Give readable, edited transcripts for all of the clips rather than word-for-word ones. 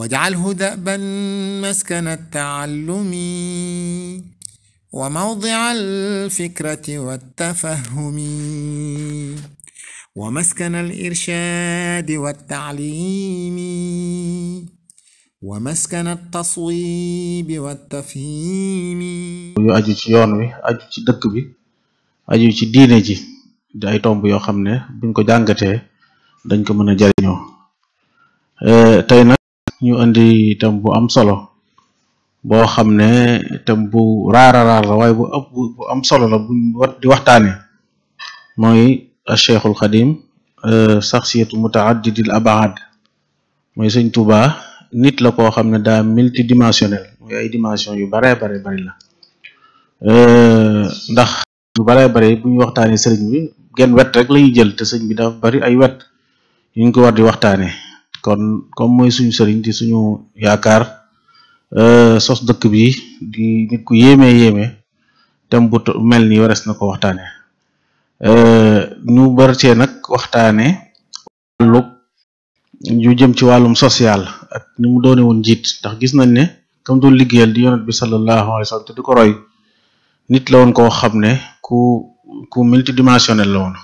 واجعله دأبا مسكن التعلم وموضع الفكرة والتفهم ومسكن الإرشاد والتعليم ومسكن التصويب والتفهيم yu aju ci yoon wi aju ci dëkk bi aju ci diine ji di ay tomb yoo xam ne buñ ko jàngatee dañ ko mën a jariñoo tey nag ñu indi itam bu am solo boo xam ne itam bu raara la waaye bu am solo la buñ di waxtaane mooy Cheikhul Xadim saxsiyatu mutaaddidil abaad mooy Sëñ Tuubaa nit la koo xam ne daa multidimensionnel mooy ay dimension yu bare bari la ndax yu bare bari bu ñu waxtaanee sëriñ bi genn wet rek lañuy jël te sëñ bi dafa bari ay wet yu ñu ko war di waxtaane kon comme mooy suñu sëriñ di suñu yaakaar sos dëkk bi di nit ku yéeme tem bu mel ni wares na ko waxtaane ñu bar cee nag waxtaane wàllu ñu jëm ci wàllum social ak ni mu doone woon njiit ndax gis nañ ne comme doon liggéeyal di yonent bi sallallahu alayhi wa sallam te di ko roy nit la woon koo xam ne ku multidimensionnel la woon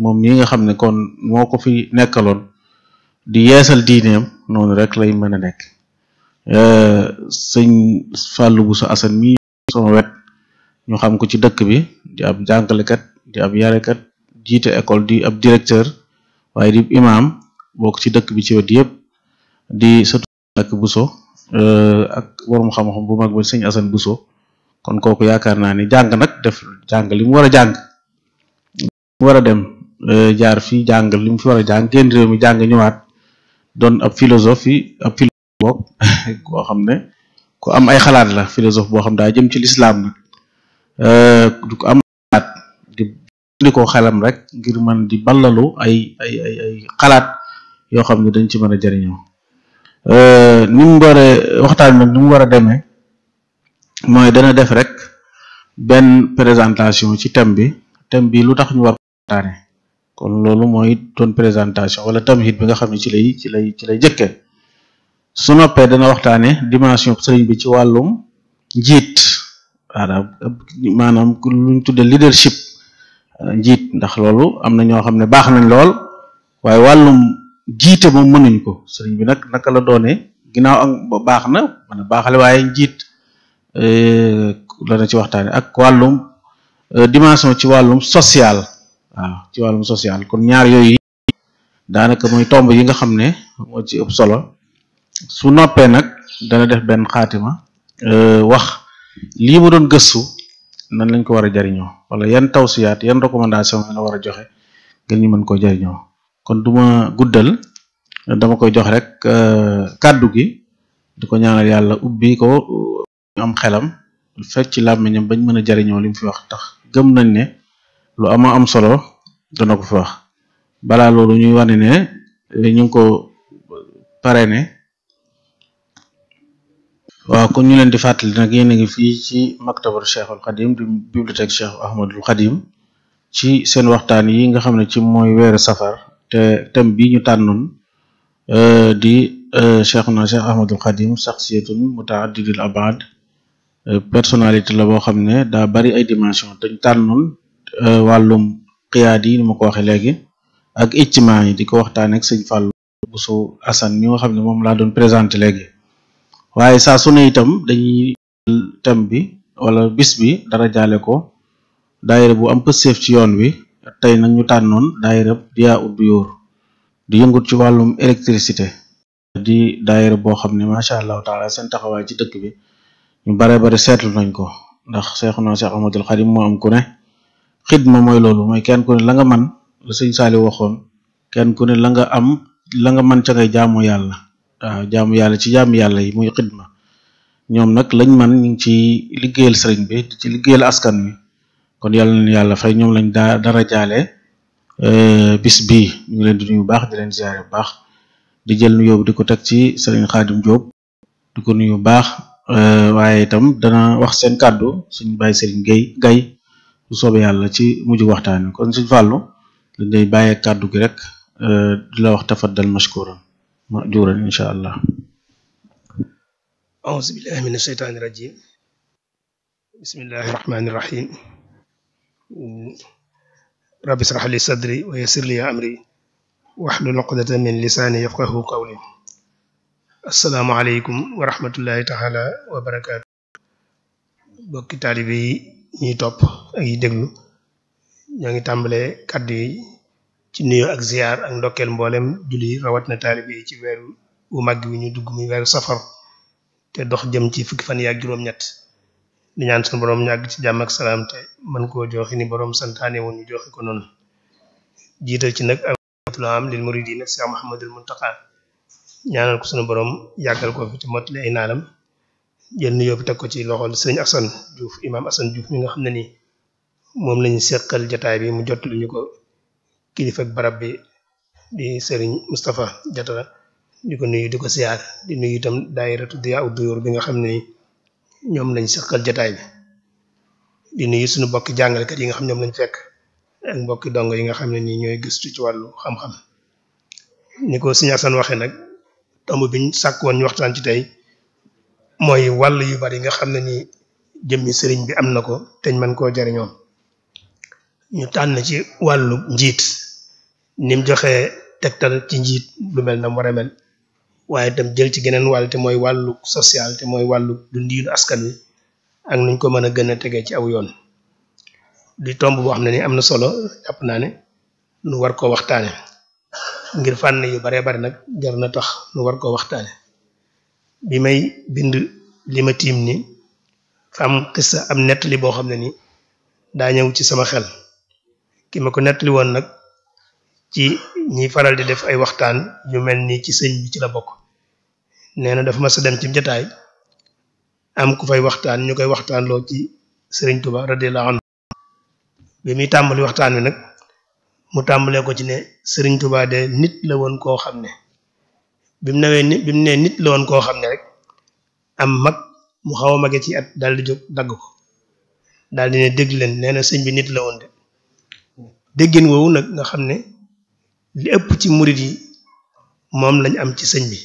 moom mi nga xam ne kon moo ko fi nekkaloon di yeesal diineem noonu rek lay mën a nekk sëñ Fallou Bousso Assane mi sama wet ñu xam ko ci dëkk bi di ab jàngalekat di ab yarekat jiite école di ab directeur waaye di imam bokk ci dëkk bi ci wet yëpp di sëtu ak Bousso ak borom xam-xam bu mag ba sëñ Assane Bousso kon kooku yaakaar naa ni jàng nag def jàng li mu war a jàng mu war a dem jaar fii jàng li mu fi war a jàng génn réew mi jàng ñëwaat doon ab philosophe boo xam ne ku am ay xalaat la philosophe boo xam daa jëm ci lislaam nag du ko am xalaat di ko xelam rek ngir mën di ballalu ay xalaat yoo xam ne dañ ci mën a jariñoo ni mu war a waxtaan nag ni mu war a demee mooy dana def rek benn présentation ci thème bi lu tax ñu war ko waxtaane kon loolu mooy doon présentation wala tamhid bi nga xam ne ci lay jëkke su noppee dana waxtaane dimension sëriñ bi ci wàllum njiit maanaam luñ tudde leadership njiit ndax loolu am na ñoo xam ne baax nañ lool waaye wàllum jiite moom mënuñ ko sëriñ bi nag naka la doone ginnaaw ak baax na mën a baaxale waaye njiit lana ci waxtaane ak wàllum dimension ci wàllum social waaw ci wàllum social kon ñaar yooyu daanaka mooy tomb yi nga xam ne moo ci ëpp solo su noppee nag dana def benn xaatima wax lii mu doon gëstu nan lañ ko war a jariñoo wala yan tawsiyaat yan recommandation la war a joxe ngir ñu mën koo jariñoo kon duma guddal dama koy jox rek kàddu gi di ko ñaanal yàlla ubbi ko am xelam fekk ci làmmiñam bañ mën a jariñoo li mu fi wax tax gëm nañ ne lu am solo dana ko fi wax balaa loolu ñuy wane ne ñu ngi ko parrainé waaw kon ñu leen di fàttali nag yéen a ngi fii ci maktabar Cheikhul Khadim di bibliothèque Cheikh Ahmadul Khadim ci seen waxtaan yi nga xam ne ci mooy weeru safar te thème bi ñu tànnoon di Cheikhuna Cheikh Ahmadul Khadim shakhsiyatun mutaaddidil abad personnalité la boo xam ne daa bari ay dimension te ñu tànnoon wàllum xiyaad yi ni ma ko waxee léegi ak ijtimaa yi di ko waxtaan ak sëñ Fallou Bousso Assane mi nga xam ne moom laa doon présenté léegi waaye saa su ne itam dañuy thème bi wala bis bi dara jaale ko daayira bu am pësteef ci yoon wi tey nag ñu tànnoon daayira Diyaa ud Duyoor di yëngut ci wàllum électricité di daayira boo xam ne macha allahu taala seen taxawaay ci dëkk bi ñu bare seetlu nañ ko ndax Seexuna Seex Ahmadul Xadim moo am ku ne xidma mooy loolu mooy kenn ku ne la nga man la sëñ Saali waxoon kenn ku ne la nga man ca ngay jaamu yàlla waaw jaamu yàlla ci jaamu yàlla yi muy xidma ñoom nag lañ man ñu ngi ci liggéeyal sëriñ bi ci liggéeyal askan wi kon yàlla na yàlla fay ñoom lañ dara jaale bis bii ñu ngi leen di nuyu bu baax di leen ziare bu baax di jël nuyoo bi di ko teg ci sëriñ Xaadim Jóob di ko nuyu bu baax waaye itam dana wax seen kàddu suñ bàyyi sëriñ gay bu soobee yàlla ci mujj waxtaan wi kon suñ fàllu lañ lay bàyyee kàddu gi rek di la wax tafaddal mashkuran majuran incha allah أعوذ بالله من الشيطان الرجيم بسم الله الرحمن الرحيم رب اشرح لي صدري ويسر لي أمري واحلل عقدة من لساني يفقهوا قولي السلام عليكم ورحمة الله تعالى وبركاته bokki taalibe yi ñuy topp ak yi déglu ñoo ngi tàmbale kàddu yi ci nuyoo ak ziyaar ak ndokkeel mboolem julli rawat na taalibe yi ci weeru wu màgg wi ñu dugg muy weeru safar te dox jëm ci fukki fan yi ak juróom-ñett di ñaan suñu borom ñàgg ci jàmm ak salaam te mën koo joxe ni borom santaane woon ñu joxe ko noonu jiital ci nag ak am lil muridina Cheikh Mouhamadul Mountakha ñaanal ko suñu borom yàggal ko fi te mottali ay naalam jël nuyoo bi teg ko ci loxol sëriñ Assane Diouf imam Assane Diouf mi nga xam ne nii moom lañu seqal jataay bi mu jot lu ñu ko kilifa ak barab bi di sëriñ Moustapha Jatara di ko nuyu di ko siyaar di nuyu itam daayiratu Diyaa Duyuur bi nga xam ne nii ñoom lañ seqal jataay bi di nuyu suñu bokki jàngalekat yi nga xam ñoom lañ fekk ak mbokki dongo yi nga xam ne nii ñooy gëstu ci wàllu xam-xam ni ko sëriñ Assane waxee nag tomb biñ sàkk woon ñu waxtaan ci tey mooy wàll yu bari nga xam ne ni jëmmi sëriñ bi am na ko teñ mën koo jariñoo ñu tànn ci wàllu njiit nim joxe tegtal ci njiit lu mel na mu war a mel waaye itam jël ci geneen wàll te mooy wàllu social te mooy wàllu dundiinu askan wi ak nuñ ko mën a gën a tegee ci aw yoon di tomb boo xam ne ni am na solo jàpp naa ne nu war koo waxtaane ngir fànn yu baree bari nag jar na tax nu war koo waxtaane bi may bind li ma tiim ni fa am xissa am nettali boo xam ne ni daa ñëw ci sama xel ki ma ko nettali woon nag ci ñi faral di def ay waxtaan yu mel ni ci sëñ bi ci la bokk nee na dafa ma sa dem ci jataay am ku fay waxtaan ñu koy waxtaanloo ci Sëriñ Tuba radiyallahu anhu bi muy tàmbali waxtaan wi nag mu tàmbalee ko ci ne Sëriñ Tuba de nit la woon koo xam ne bi mu ne nit la woon koo xam ne rek am mag mu xaw a mage ci at daal di jóg dagg ko daal di ne dégg leen nee na sëñ bi nit la woon de déggin woowu nag nga xam ne li ëpp ci murid yi moom lañ am ci sëñ bi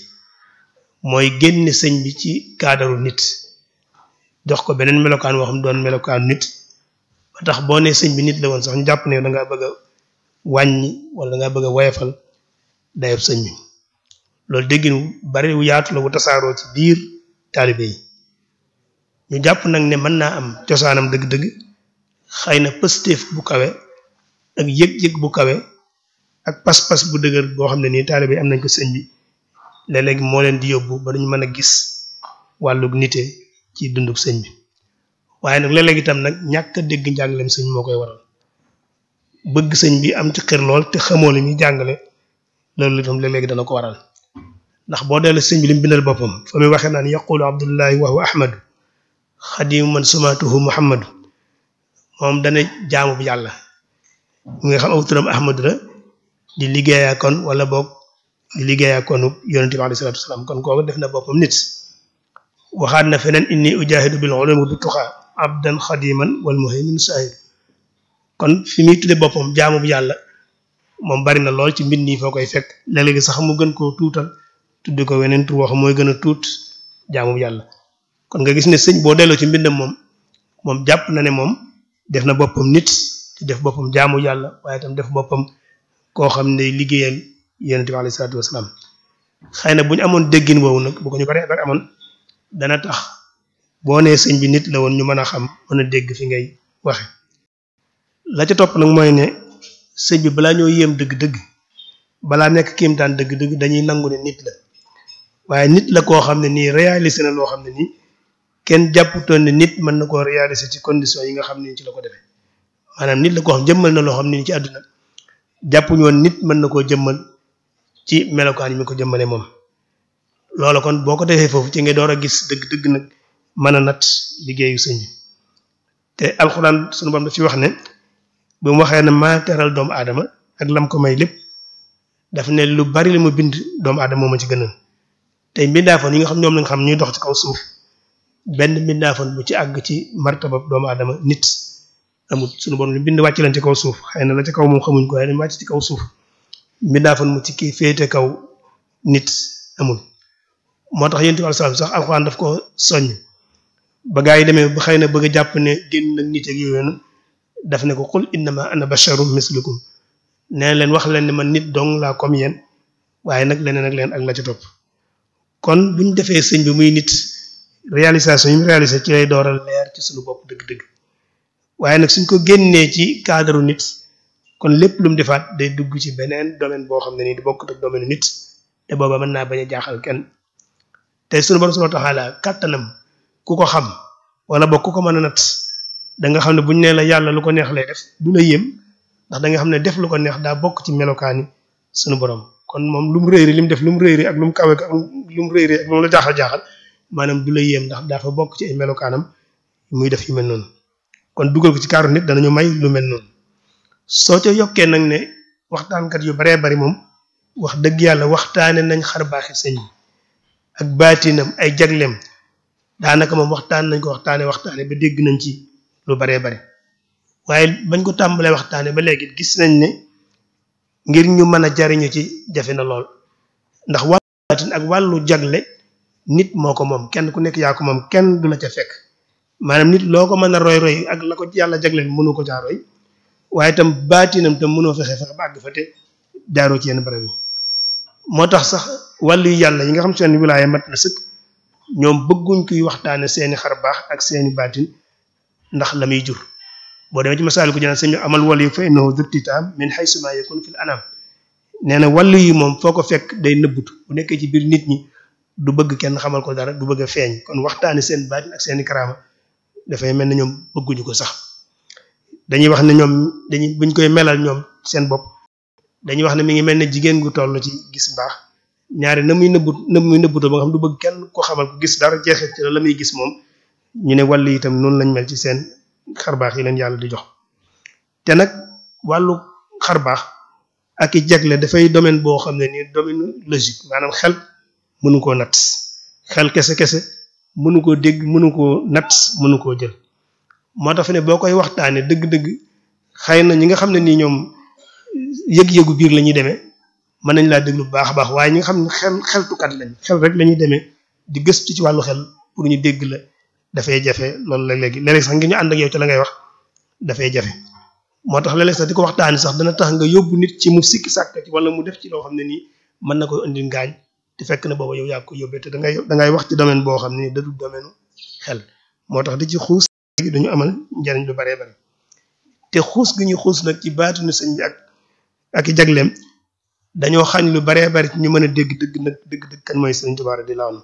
mooy génne sëñ bi ci kaadaru nit jox ko beneen melokaan woo xam doon melokaan nit ba tax boo ne sëñ bi nit la woon sax ñu jàpp ne da ngaa bëgg a wàññi wala da ngaa bëgg a woyefal dayab sëñ bi loolu déggin wu bari wu yaatu la wu tasaaroo ci biir taalibe yi ñu jàpp nag ne mën naa am cosaanam dëgg-dëgg xëy na pëstéef bu kawe ak yëg-yëg bu kawe ak pas-pas bu dëgër boo xam ne nii taalibe yi am nañ ko sëñ bi léeg-léeg moo leen di yóbbu ba dañu mën a gis wàllug nite ci dunduk sëñ bi waaye nag léeg-léeg itam nag ñàkk a dégg njàngaleem sëñ moo koy waral bëgg sëñ bi am ci xër lool te xamoo li muy jàngale loolu itam léeg-léeg dana ko waral ndax boo dellu sëñ bi li mu bindal boppam fa muy waxee naan yaqulu abdullahi wa huwa ahmadu xadimu man sumatuhu muhammadu moom dana jaamu bi yàlla mu nga xam aw turam ahmadu la di liggéeyaa kon wala boog di liggéeyaa konu yonente bi alayhi salaatu wasalaam kon kooku def na boppam nit waxaat na feneen inni ujahidu bil ulumi bi tuxaa abdan xadiman wal muhaymin sahid kon fi muy tudde boppam jaamu bi yàlla moom bari na lool ci mbind yi foo koy fekk léeg-léegi sax mu gën koo tuutal tudde ko weneen tur wax mooy gën a tuut jaamu yàlla kon nga gis ne sëñ boo delloo ci mbindam moom jàpp na ne moom def na boppam nit te def boppam jaamu yàlla waaye itam def boppam koo xam ne liggéeyal yonent bi alayhi salaatu wasalaam xëy na bu ñu amoon déggin woowu nag bu ko ñu bari bari amoon dana tax boo nee sëñ bi nit la woon ñu mën a xam mën a dégg fi ngay waxe la ca topp nag mooy ne sëñ bi balaa ñoo yéem dëgg-dëgg balaa nekk kiimtaan dëgg-dëgg dañuy nangu ne nit la waaye nit la koo xam ne nii réalisé na loo xam ne nii kenn jàpputoon ne nit mën na koo réaliser ci condition yi nga xam ne ci la ko defee maanaam nit la koo xam jëmmal na loo xam ne ci àdduna jàppuñu woon nit mën na koo jëmmal ci melokaan yi mi ko jëmmalee moom loola kon boo ko defee foofu ci nga door a gis dëgg-dëgg nag mën a nat liggéeyu sëñ bi te alxuraan sunu borom daf ci wax ne bu mu waxee ne maa teral doomu aadama ak lam ko may lépp daf ne lu bari li mu bind doomu aadama moo ma ci gënal tey mbindaafoon yi nga xam ñoom lañ xam ñuy dox ci kaw suuf benn mbindaafoon bu ci àgg ci martaba doomu aadama nit amul sunu borom li bind wàcc leen ci kaw suuf xëy na la ci kaw moom xamuñ ko waaye dañ wàcc ci kaw suuf mbindaafoon mu ci kii féete kaw nit amul moo tax yonent bi sallallahu alayhi wasallam sax alxuraan daf ko soññ ba gaa yi demee ba xëy na bëgg a jàpp ne génn nag nit ak yooyu daf ne ko qul innama ana basharun mislukum nee leen wax leen ne man nit dong laa comme yéen waaye nag leneen ak leen ak la ca topp kon buñ defee sëñ bi muy nit réalisation yi mu réalisé ci lay dooral leer ci suñu bopp dëgg-dëgg waaye nag suñ ko génnee ci cadre nit kon lépp lu mu defaat day dugg ci beneen domaine boo xam ne nii di bokkut ak domaine nit te booba mën naa bañ a jaaxal kenn te suñu borom subhanahu wa ta'ala kàttanam ku ko xam wala boog ku ko mën a nat da nga xam ne buñ nee la yàlla lu ko neex lay def du la yéem ndax da nga xam ne def lu ko neex daa bokk ci melokaani suñu borom kon moom lu mu réeri li mu def lu mu réeri ak lu mu kawe ak lu mu réeri ak lu mu la jaaxal maanaam du la yéem ndax dafa bokk ci ay melokaanam muy def yu mel noonu kon dugal ko ci kaaru nit danañu may lu mel noonu soo ca yokkee nag ne waxtaankat yu baree bari moom wax dëgg yàlla waxtaane nañ xar baaxi sëñ bi ak baatinam ay jagleem daanaka moom waxtaane ba dégg nañ ci lu baree bari waaye bañ ko tàmbalee waxtaane ba léegi gis nañ ne ngir ñu mën a jariñu ci jafe na lool ndax wàllu baatin ak wàllu jagle nit moo ko moom kenn ku nekk yaa ko moom kenn du la ca fekk maanaam nit loo ko mën a roy ak la ko yàlla jagleel mënu ko caa roy waaye itam baatinam tam mënoo fexe ba àgg fa te jaaroo ci yenn barab yi moo tax sax wàllu yàlla yi nga xam seen wilaaya mat na sëkk ñoom bëgguñ kuy waxtaane seeni xar baax ak seeni baatin ndax la muy jur boo demee ci masaalu ko jënaan sëñ amal wàllu yi fa innahu duktitaam min haysu ma yakun fil anam nee na wàllu yi moom foo ko fekk day nëbbutu bu nekkee ci biir nit ñi du bëgg kenn xamal ko dara du bëgg a feeñ kon waxtaane seen baatin ak seeni karaama dafay mel ne ñoom bëgguñu ko sax dañuy wax ne ñoom buñ koy melal ñoom seen bopp dañuy wax ne mi ngi mel ne jigéen gu toll ci gis mbaax ñaari na muy nëbbutoo ba nga xam du bëgg kenn ko xamal ko gis dara jeexit ci la muy gis moom ñu ne wàllu itam noonu lañ mel ci seen xarbaax yi leen yàlla di jox te nag wàllu xarbaax ak i jagle dafay domaine boo xam ne nii domaine logique maanaam xel mënu koo natt xel kese mënu koo dégg mënu koo natt mënu koo jël moo tax fi ne boo koy waxtaanee dëgg-dëgg xëy na ñi nga xam ne nii ñoom yëg-yëgu biir la ñuy demee mën nañ laa déglu bu baax a baax waaye ñi nga xam ne xeltukat lañ xel rek la ñuy demee di gëstu ci wàllu xel pour ñu dégg la dafay jafe loolu la léegi sax ngir ñu ànd ak yow ci la ngay wax dafay jafe moo tax léeg-léeg sax di ko waxtaani sax dana tax nga yóbbu nit ci mu sikki sàkk ci wala mu def ci loo xam ne nii mën na ko indi ngaañ te fekk na booba yow yaa ko yóbbee te da ngay wax ci domaine boo xam ne nii da du domaine xel moo tax di ci xuus dañu amal njariñ lu baree bari te xuus gi ñu xuus nag ci baatinu sëñ bi ak i jagleem dañoo xañ lu baree bari ñu mën a dégg dëgg kan mooy sëñ Tuubaa radiyallaahu anhu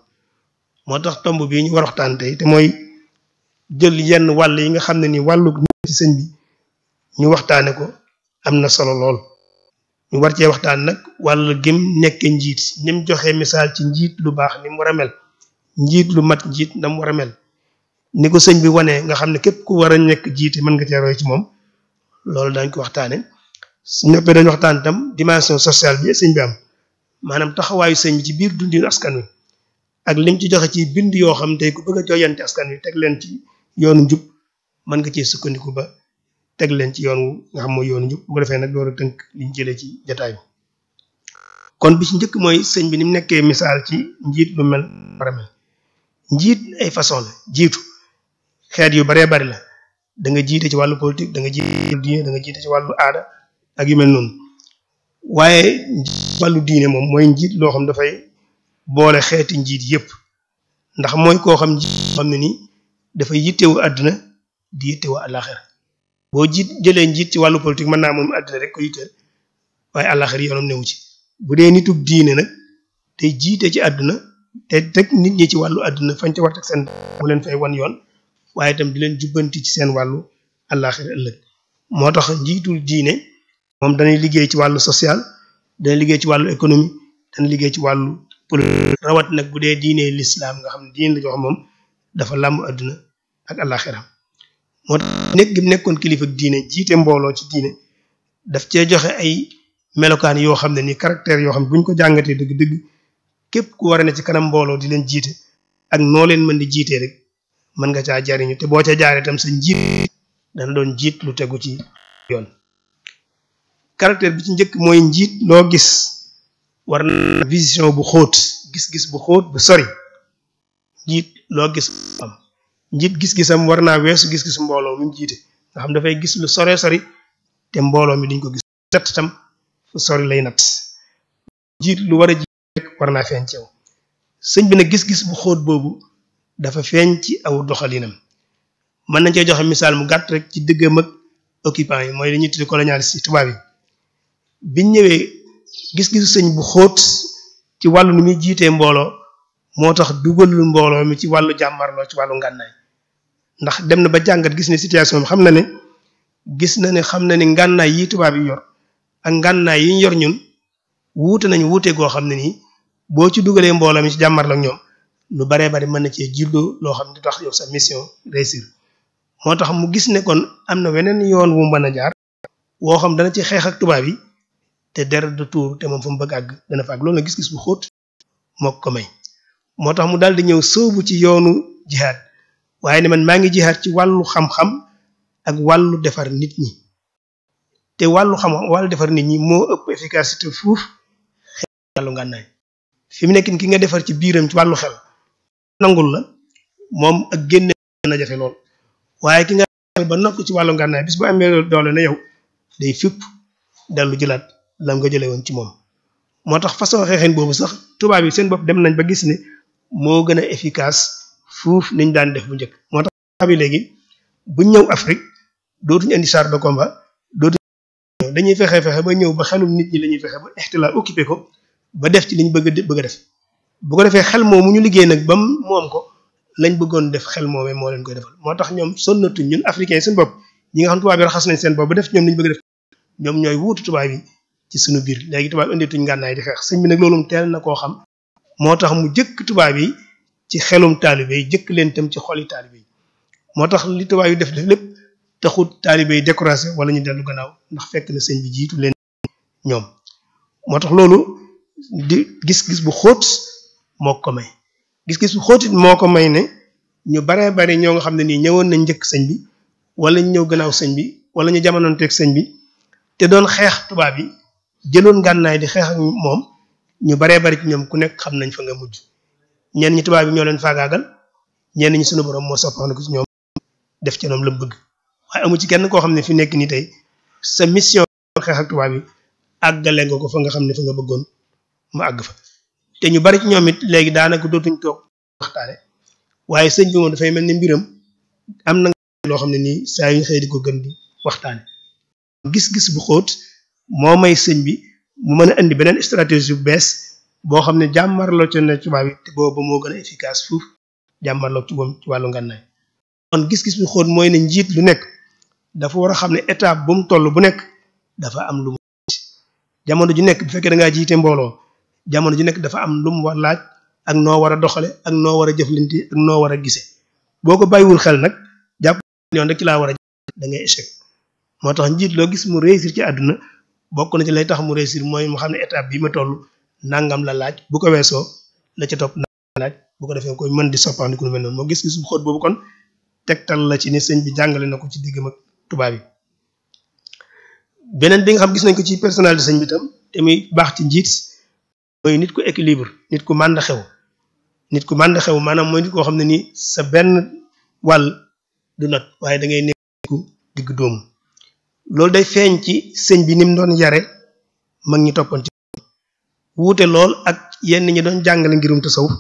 moo tax tomb bii ñu war waxtaan tey te mooy jël yenn wàll yi nga xam ne ni wàllu ci sëñ bi ñu waxtaane ko am na solo lool ñu war cee waxtaan nag wàll gim nekke njiit ni mu joxe misaal ci njiit lu baax ni mu war a mel njiit lu mat njiit na mu war a mel ni ko sëñ bi wanee nga xam ne képp ku war a nekk jiite mën nga cee roy ci moom loolu dañ ko waxtaane su ñëppee dañ waxtaan itam dimension sociale bi sëñ bi am maanaam taxawaayu sëñ bi ci biir dundinu askan wi ak lim ci joxe ci bind yoo xam tey ku bëgg a jooyante askan wi teg leen ci yoonu njub mën nga cee sukkandiku ba teg leen ci yoon nga xam mooy yoonu njub bu ko defee nag door a tënk liñ jëlee ci jataay bi kon bi ci njëkk mooy sëñ bi ni mu nekkee misaal ci njiit lu mel war a mel njiit ay façon la jiitu xeet yu baree bari la da nga jiite ci wàllu politique da nga jiite diine da nga jiite ci wàllu aada ak yu mel noonu waaye wàllu diine moom mooy njiit loo xam dafay boole xeeti njiit yépp ndax mooy koo xam njiit xam ne ni dafay yittewu àdduna di yittewu àllaaxira boo jëlee njiit ci wàllu politique mën naa moom àdduna rek ko yitteel waaye àllaaxira yoonam newu ci bu dee nitub diine nag day jiite ci àdduna te teg nit ñi ci wàllu àdduna fañ ca war teg seen mu leen fay wan yoon waaye itam di leen jubbanti ci seen wàllu àllaaxira ëllëg moo tax njiitul diine moom danay liggéey ci wàllu social dana liggéey ci wàllu économie dana liggéey ci wàllu politique rawat nag bu dee diine lislaam nga xam ne diine la jox moom dafa làmb àdduna ak àllaaxira moo tax nekk gi nekkoon kilifa diine jiite mbooloo ci diine daf cee joxe ay melokaan yoo xam ne ni caractère yoo xam ne bu ñu ko jàngatee dëgg-dëgg képp ku war a ne ci kanam mbooloo di leen jiite ak noo leen mën di jiitee rek mën nga caa jariñu te boo ca jaaree tam sa njiit dana doon jiit lu tegu ci yoon caractère bi ci njëkk mooy njiit loo gis war na vision bu xóot gis-gis bu xóot bu sori njiit loo gis am njiit gis-gisam war naa weesu gis-gisu mbooloo mi mu jiite nga xam dafay gis lu sore sori te mbooloo mi duñ ko gis tet tam fu sori lay nat njiit lu war a jiit rek war naa feeñ ci yow sëñ bi nag gis-gis bu xóot boobu dafa feeñ ci aw doxalinam mën nañ cee joxe misaal mu gàtt rek ci diggam ak occupant yi mooy li ñuy tudde colonialiste yi tubaab yi biñ ñëwee gis-gisu sëñ bu xóot ci wàllu nu muy jiitee mbooloo moo tax dugalul mbooloo mi ci wàllu jàmmarloo ci wàllu ngànnaay ndax dem na ba jàngat gis ne situation bi xam na ne ngànnaay yi tubaab yi yor ak ngànnaay yi ñu yor ñun wuute nañu wuute goo xam ne nii boo ci dugalee mbooloo mi ci jàmmarloo ak ñoom lu baree bari mën na cee juddoo loo xam ne tax yow sa mission réussir moo tax mu gis ne kon am na weneen yoon wu mën a jaar woo xam dana ci xeex ak tubaab yi te deret de tour te moom fa mu bëgg àgg dana fa àgg loolu na gis-gis bu xóot moo ko may moo tax mu daal di ñëw sóobu ci yoonu jihaad waaye ne man maa ngi jihaad ci wàllu xam-xam ak wàllu defar nit ñi te wàllu wàllu defar nit ñi moo ëpp efficacité fuuf xeex wàllu ngànnaay fi mu nekk ki nga defar ci biiram ci wàllu xel nangul la moom ak génne na jafe lool waaye ki nga xel ba nokk ci wàllu ngànnaay bis bu amee doole na yow day fipp dellu jëlaat lam nga jëlee woon ci moom moo tax façon xeexin boobu sax tubaab yi seen bopp dem nañ ba gis ne moo gën a efficace fuuf niñ daan def bu njëkk moo tax tubaab yi léegi buñ ñëw Afrique dootuñu indi char de combat dootuñu dañuy fexe ba ñëw ba xelum nit ñi la ñuy fexe ba ixtilaal occupé ko ba def ci liñ bëgg a def bu ko defee xel moomu ñu liggéey nag bam moom ko lañ bëggoon def xel moomee moo leen koy defal moo tax ñoom sonnatuñ ñun africains seen bopp ñi nga xam tubaab yi raxas nañ seen bopp ba def ñoom liñ bëgg a def ñoom ñooy wuutu tubaab yi ci suñu biir léegi tubaab indituñ ngànnaay di xeex sëñ bi nag loolu teel na koo xam moo tax mu jëkk tubaab yi ci xelum taalibe yi jëkk leen tam ci xoli taalibe yi moo tax li tubaab yi def lépp taxut taalibe yi découragé wala ñu dellu gannaaw ndax fekk na sëñ bi jiitu leen ñoom moo tax loolu di gis-gis bu xóot moo ko may gis-gis bu xóotit moo ko may ne ñu baree bari ñoo nga xam ne nii ñëwoon nañ njëkk sëñ bi wala ñu ñëw gannaaw sëñ bi wala ñu jamonoonteeg sëñ bi te doon xeex tubaab yi jëloon ngànnaay di xeex ak moom ñu baree bari ci ñoom ku nekk xam nañ fa nga mujj ñenn ñi tubaab yi ñoo leen faagaagal ñenn ñi suñu borom moo soppaxna ci ñoom def ci ñoom la mu bëgg waaye amu ci kenn koo xam ne fi nekk nii tey sa mission xeex ak tubaab yi àggale nga ko fa nga xam ne fa nga bëggoon mu àgg fa te ñu bari ci ñoom it léegi daanaka dootuñ toog waxtaane waaye sëñ bi moom dafay mel ni mbiram am na loo xam ne nii saa yu xëy di ko gën di waxtaane gis-gis bu xóot moo may sëñ bi mu mën a indi beneen stratégie bu bees boo xam ne jàmmarloo ci ne tubaab yi te boobu moo gën a efficace fuuf jàmmarloo ci moom ci wàllu ngànnaay kon gis-gis bu xóot mooy ne njiit lu nekk dafa war a xam ne étape bu mu toll bu nekk dafa am lu mu jamono ju nekk bu fekkee da ngaa jiite mbooloo jamono ju nekk dafa am lu mu war laaj ak noo war a doxale ak noo war a jëflante ak noo war a gise boo ko bàyyiwul xel nag jàpp yoon rek ci laa war a da ngay échec moo tax njiit loo gis mu réussir ci àdduna bokk na ci lay tax mu réussir mooy mu xam ne étape bii ma toll nangam la laaj bu ko weesoo la ca topp nangam la laaj bu ko defee koy mën di soppandiku lu mel noonu moo gis-gis bu xóot boobu kon tegtal la ci ne sëñ bi jàngale na ko ci diggam ak tubaab yi beneen bi nga xam gis nañ ko ci personnalité sëñ bi tam te muy baax ci njiit mooy nit ku équilibre nit ku mànd xew maanaam mooy nit koo xam ne nii sa benn wàll du not waaye da ngay nekk ku digg dóomu loolu day feeñ ci sëñ bi ni mu doon yare mag ñi toppoon ci wuute lool ak yenn ñi doon jàngale ngirum tasawuf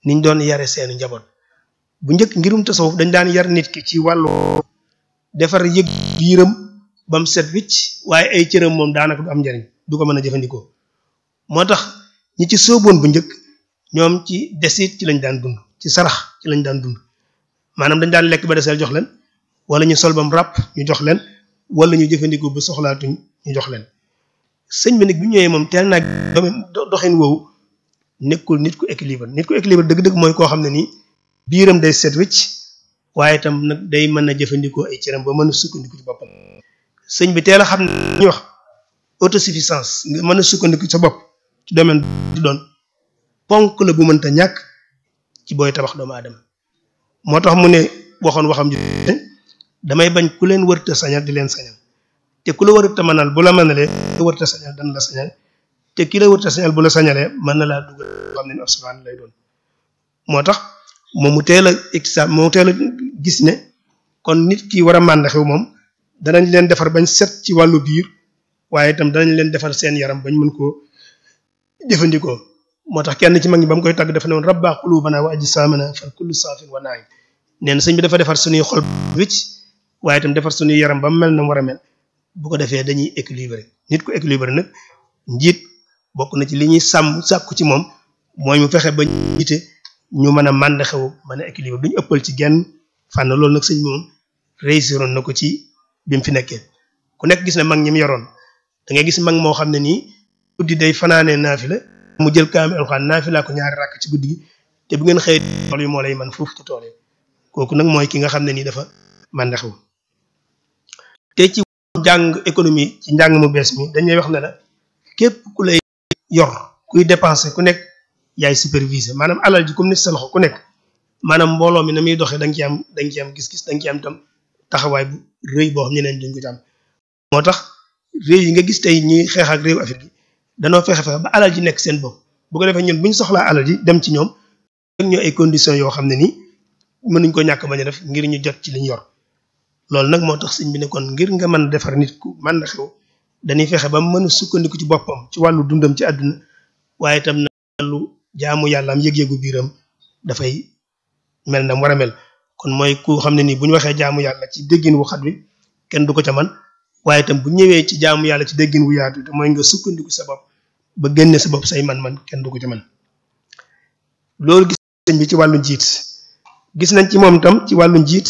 niñ doon yare seeni njaboot bu njëkk ngirum tasawuf dañ daan yar nit ki ci wàllu defar yëg biiram ba mu set wicc waaye ay cëram moom daanaka du am njariñ du ko mën a jëfandikoo moo tax ñi ci sóoboon bu njëkk ñoom ci desit ci lañ daan dund ci sarax ci lañ daan dund maanaam dañ daan lekk ba deseel jox leen wala ñu sol bam ràpp ñu jox leen wala ñu jëfandikoo ba soxlaatuñ ñu jox leen sëñ bi nag bi ñëwee moom teel naa doxin woowu nekkul nit ku équilibre dëgg-dëgg mooy koo xam ne nii biiram day set wicc waaye itam nag day mën a jëfandikoo ay cëram ba mën a sukkandiku ci boppam sëñ bi teel a xam ne ñuy wax autosuffisance nga mën a sukkandiku sa bopp ci domaine di doon ponk la bu mënta ñàkk ci booy tabax doomu aadama moo tax mu ne waxoon waxam ji damay bañ ku leen wërta sañal di leen sañal te ku la wërta mënal bu la mënalee ku wërta sañal dan la sañal te ki la wërta sañal bu la sañalee mën na laa dugal xam ne ab safaan lay doon moo tax moom mu teel a iktisaab moo teel a gis ne kon nit ki war a màndaxew moom danañ leen defar bañ set ci wàllu biir waaye itam danañ leen defar seen yaram bañ mën koo jëfandikoo moo tax kenn ci mag ñi ba mu koy tàgg dafa ne woon rabbaa quluubanaa wa ajsaamana fa kullu saafin wa naa'im neen sëñ bi dafa defar suñuy xol wicc waaye itam defar suñuy yaram ba mel na mu war a mel bu ko defee dañuy équilibré nit ku équilibré nag njiit bokk na ci li ñuy sàkku ci moom mooy mu fexe ba jiite ñu mën a màndaxew mën a équilibré duñu ëppal ci genn fànn loolu nag sëñ moom réussiroon na ko ci bi mu fi nekkee ku nekk gis na mag ñi mu yoroon da ngay gis mag moo xam ne nii guddi day fanaanee naafila mu jël kaamil alxuraan naafila ko ñaari rakk ci guddi gi te bu ngeen xëyee tool yi moo lay man foofu ci tool yi kooku nag mooy ki nga xam ne nii dafa màndaxew te ci jàng économie ci njàng mu bees mi dañuy wax ne la képp ku lay yor kuy dépenser ku nekk yaay superviser maanaam alal ji comme ni sa loxo ku nekk maanaam mbooloo mi na muy doxee da nga ci am gis-gis da nga ci am tam taxawaay bu rëy boo xam ñeneen duñ ko ci am moo tax réew yi nga gis tey ñuy xeex ak réew Afrique yi danoo fexe ba alal ji nekk seen bopp bu ko defee ñun bu ñu soxlaa alal ji dem ci ñoom ak ñoo ay conditions yoo xam ne nii mënuñ ko ñàkk bañ a def ngir ñu jot ci liñ yor loolu nag moo tax sëñ bi ne kon ngir nga mën a defar nit ku mën na xew dañuy fexe ba mën a sukkandiku ci boppam ci wàllu dundam ci àdduna waaye itam na wàllu jaamu yàlla am yëg-yëgu biiram dafay mel na mu war a mel kon mooy ku xam ne nii bu ñu waxee jaamu yàlla ci déggin wu xat wi kenn du ko ca man waaye itam bu ñëwee ci jaamu yàlla ci déggin wu yaatu te mooy nga sukkandiku sa bopp ba génne sa bopp say man-man kenn du ko ca man loolu gis nañ bi ci wàllu njiit gis nañ ci moom tam ci wàllu njiit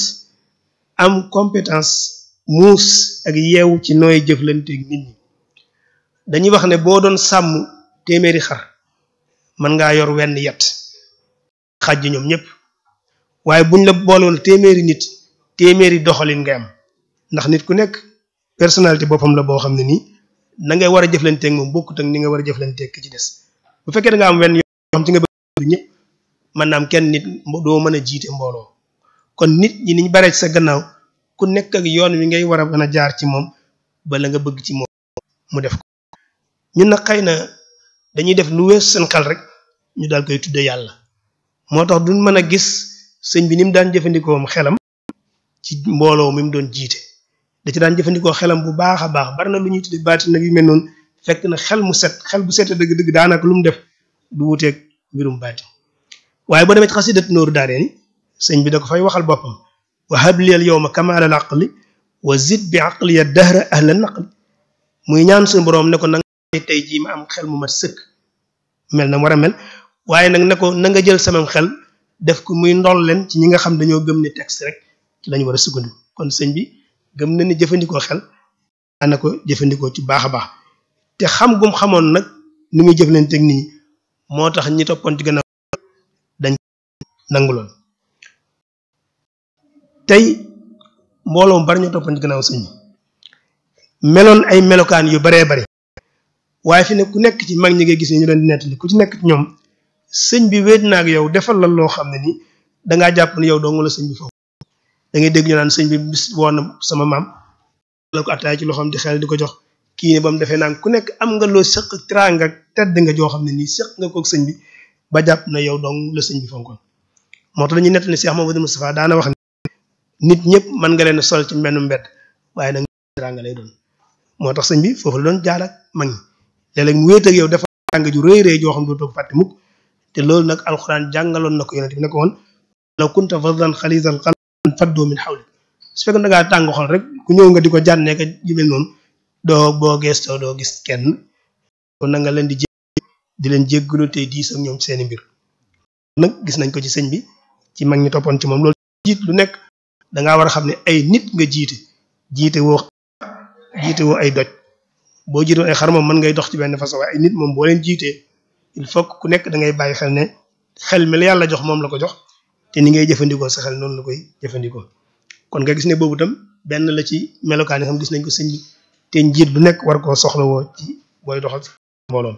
am compétence muus ak yeewu ci nooy jëflanteeg nit ñi dañuy wax ne boo doon sàmm téeméeri xar mën ngaa yor wenn yet xaj ñoom ñëpp waaye buñ la booloon téeméeri nit téeméeri doxalin nga am ndax nit ku nekk personnalité boppam la boo xam ne nii na ngay war a jëflanteeg moom bokkut ak ni nga war a jëflanteeg ki ci des bu fekkee da nga am wenn yoo xam ci nga bëgg ñëpp mën naa am kenn nit doo mën a jiite mbooloo kon nit ñi niñ bare ci sa gannaaw ku nekk ak yoon wi ngay war a mën a jaar ci moom ba la nga bëgg ci moom mu def ko ñun nag xëy na dañuy def lu wees seen xel rek ñu daal koy tudde yàlla moo tax duñ mën a gis sëñ bi ni mu daan jëfandikoo xelam ci mbooloo mi mu doon jiite da ci daan jëfandikoo xelam bu baax a baax bari na lu ñuy tudde baati nag yu mel noonu fekk na xel mu set xel bu sete dëgg-dëgg daanaka lu mu def du wuteeg mbirum baati waaye boo demee ci xasidat Nooru Daarayni sëñ bi da ko fay waxal boppam wa habliyal yawma kamaalal aqli wa zid bi aqliya dahra ahlan naqli muy ñaan suñu borom ne ko na nga tey jii ma am xel mu mat sëkk mel na war a mel waaye nag ne ko na nga jël sama xel def ko muy ndol leen ci ñi nga xam dañoo gëm ne texte rek ci lañu war a sukkandiku kon sëñ bi gëm na ni jëfandikoo xel ana ko jëfandikoo ci baax a baax te xam gum xamoon nag ni muy jëflanteeg nit ñi moo tax ñi toppoon ci gannaaw dañ nanguloon tey mbooloo mu bari ñu toppoon ci gannaaw sëñ bi meloon ay melokaan yu baree bari waaye fi ne ku nekk ci mag ñi ngay gis ne ñu leen di nettali ku ci nekk ci ñoom sëñ bi wéet na ak yow defal la loo xam ne ni dangaa jàpp ne yow dong la sëñ bi foofu da ngay dégg ñu naan sëñ bi bis woon na sama maam la ko attaay ci loxoom di xel di ko jox kii ne ba mu defee naan ku nekk am nga loo sëq teraanga tedd nga joo xam ne nii sëq nga kook sëñ bi ba jàpp na yow dong la sëñ bi fonkoon moo tax dañuy nett ne Cheikh Mamadou Moustapha daana wax ne nit ñëpp mën nga leen sol ci mbenn mbedd waaye nag teraanga lay doon moo tax sëñ bi foofu la doon jaar ak mag ñi léeg-léeg mu wéet ak yow dafa teraanga ju rëy rëy joo xam doo toog fàtte mukk te loolu nag alxuraan jàngaloon na ko yonent bi ne ko woon law kunta faddan xalisal qalbi faddu min hawli su fekkoon da ngaa tàng xol rek ku ñëw nga di ko jànnee ka yu mel noonu doo boo gestoo doo gis kenn kon na nga leen di leen jéggalu tey diis ak ñoom ci seeni mbir nag gis nañ ko ci sëñ bi ci mag ñi toppoon ci moom loolu jiit lu nekk dangaa war a xam ne ay nit nga jiite woo ay doj boo jiitoo ay xar moom mën ngay dox ci benn façon waaye ay nit moom boo leen jiitee il faut ku nekk da ngay bàyyi xel ne xel mi la yàlla jox moom la ko jox te ni ngay jëfandikoo sa xel noonu la koy jëfandikoo kon nga gis ne boobu tam benn la ci melokaan yi xam gis nañ ko sëñ bi te njiit bu nekk war koo soxlawoo ci booy doxal mbooloom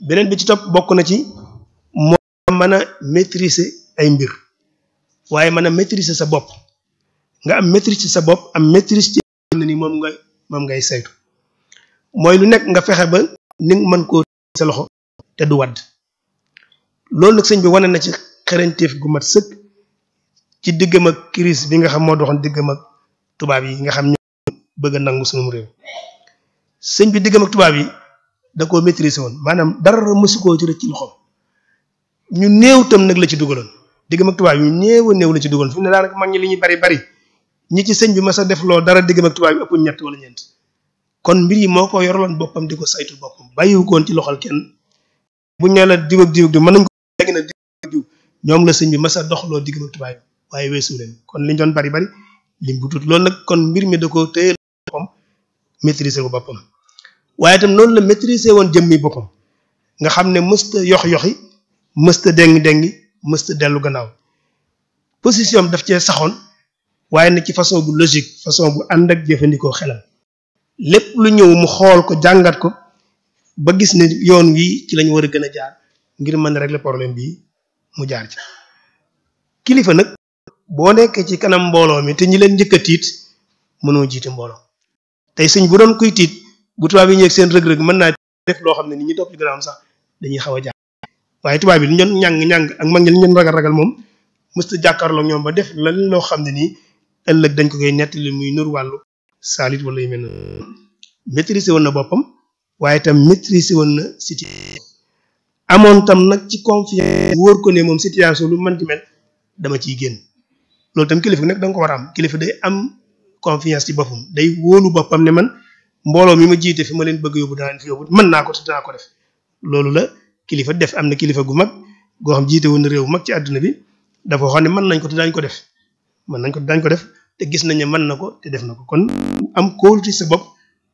beneen bi ci topp bokk na ci moo mën a maîtriser ay mbir waaye mën a maîtriser sa bopp nga am maîtrise ci sa bopp am maîtrise ci ne ni moom ngay saytu mooy lu nekk nga fexe ba ni mën koo sa loxo te du wadd loolu nag sëñ bi wane na ci xereñteef gu mat sëkk ci diggam ak crise bi nga xam moo doxoon diggam ak tubaab yi nga xam ñu bëgg a nangu sunu réew sëñ bi diggam ak tubaab yi da koo maîtriser woon maanaam dara mësu koo ci rëcc ci loxoom ñu néew tam nag la ci dugaloon diggam ak tubaab yi ñu néew a néew la ci dugaloon fi mu ne daanaka mag ñi li ñuy bari ñi ci sëñ bi mas a def loo dara diggam ak tubaab yi ëpp ñett wala ñeent kon mbir yi moo ko yoraloon boppam di ko saytul boppam bàyyiwu koon ci loxol kenn buñ ne la diw ak diw ak diw mën nañ ko léegi na diw ak diw ñoom la sëñ bi mas a doxloo diggam ak tubaab yi waaye weesu leen kon liñ doon bari lim bu tuut loolu nag kon mbir mi da ko téye boppam maîtriser ko boppam waaye itam noonu la maîtriser woon jëmmi boppam nga xam ne mësta yoxi mësta dengi mësta dellu gannaaw position daf cee saxoon waaye nag ci façon bu logique façon bu ànd ak jëfandikoo xelam lépp lu ñëw mu xool ko jàngat ko ba gis ne yoon wi ci lañu war a gën a jaar ngir mën a régler problème bi mu jaar ci kilifa nag boo nekkee ci kanam mbooloo mi te ñi leen njëkk a tiit mënoo jiite mbooloo tey sëñ bu doon kuy tiit bu tubaab yi ñeeg seen rëg-rëg mën naa def loo xam ne ni ñi topp ci gannaaw sax dañuy xaw a jaar waaye tubaab yi li ñu doon ñàng ak mag ñi li ñu doon ragal moom mësta jàkkaarloo ñoom ba def lan loo xam ne nii ëllëg dañ ko koy nettali muy nur wàllu saalit wala yu mel noonu maîtriser woon na boppam waaye itam maîtriser woon na situation amoon tam nag ci confiance wóor ko ne moom situation lu mën di mel dama ciy génn loolu tam kilifa nag da nga ko war a am kilifa day am confiance ci boppam day wóolu boppam ne man mbooloo mi ma jiite fi ma leen bëgg yóbbu danaa leen fi yóbbu mën naa ko te danaa ko def loolu la kilifa def am na kilifa gu mag goo xam jiite woon na réew mag ci àdduna bi dafa xam ne mën nañ ko te daañu ko def mën nañ ko te daañu ko def te gis nañ ne mën na ko te def na ko kon am kóolute sa bopp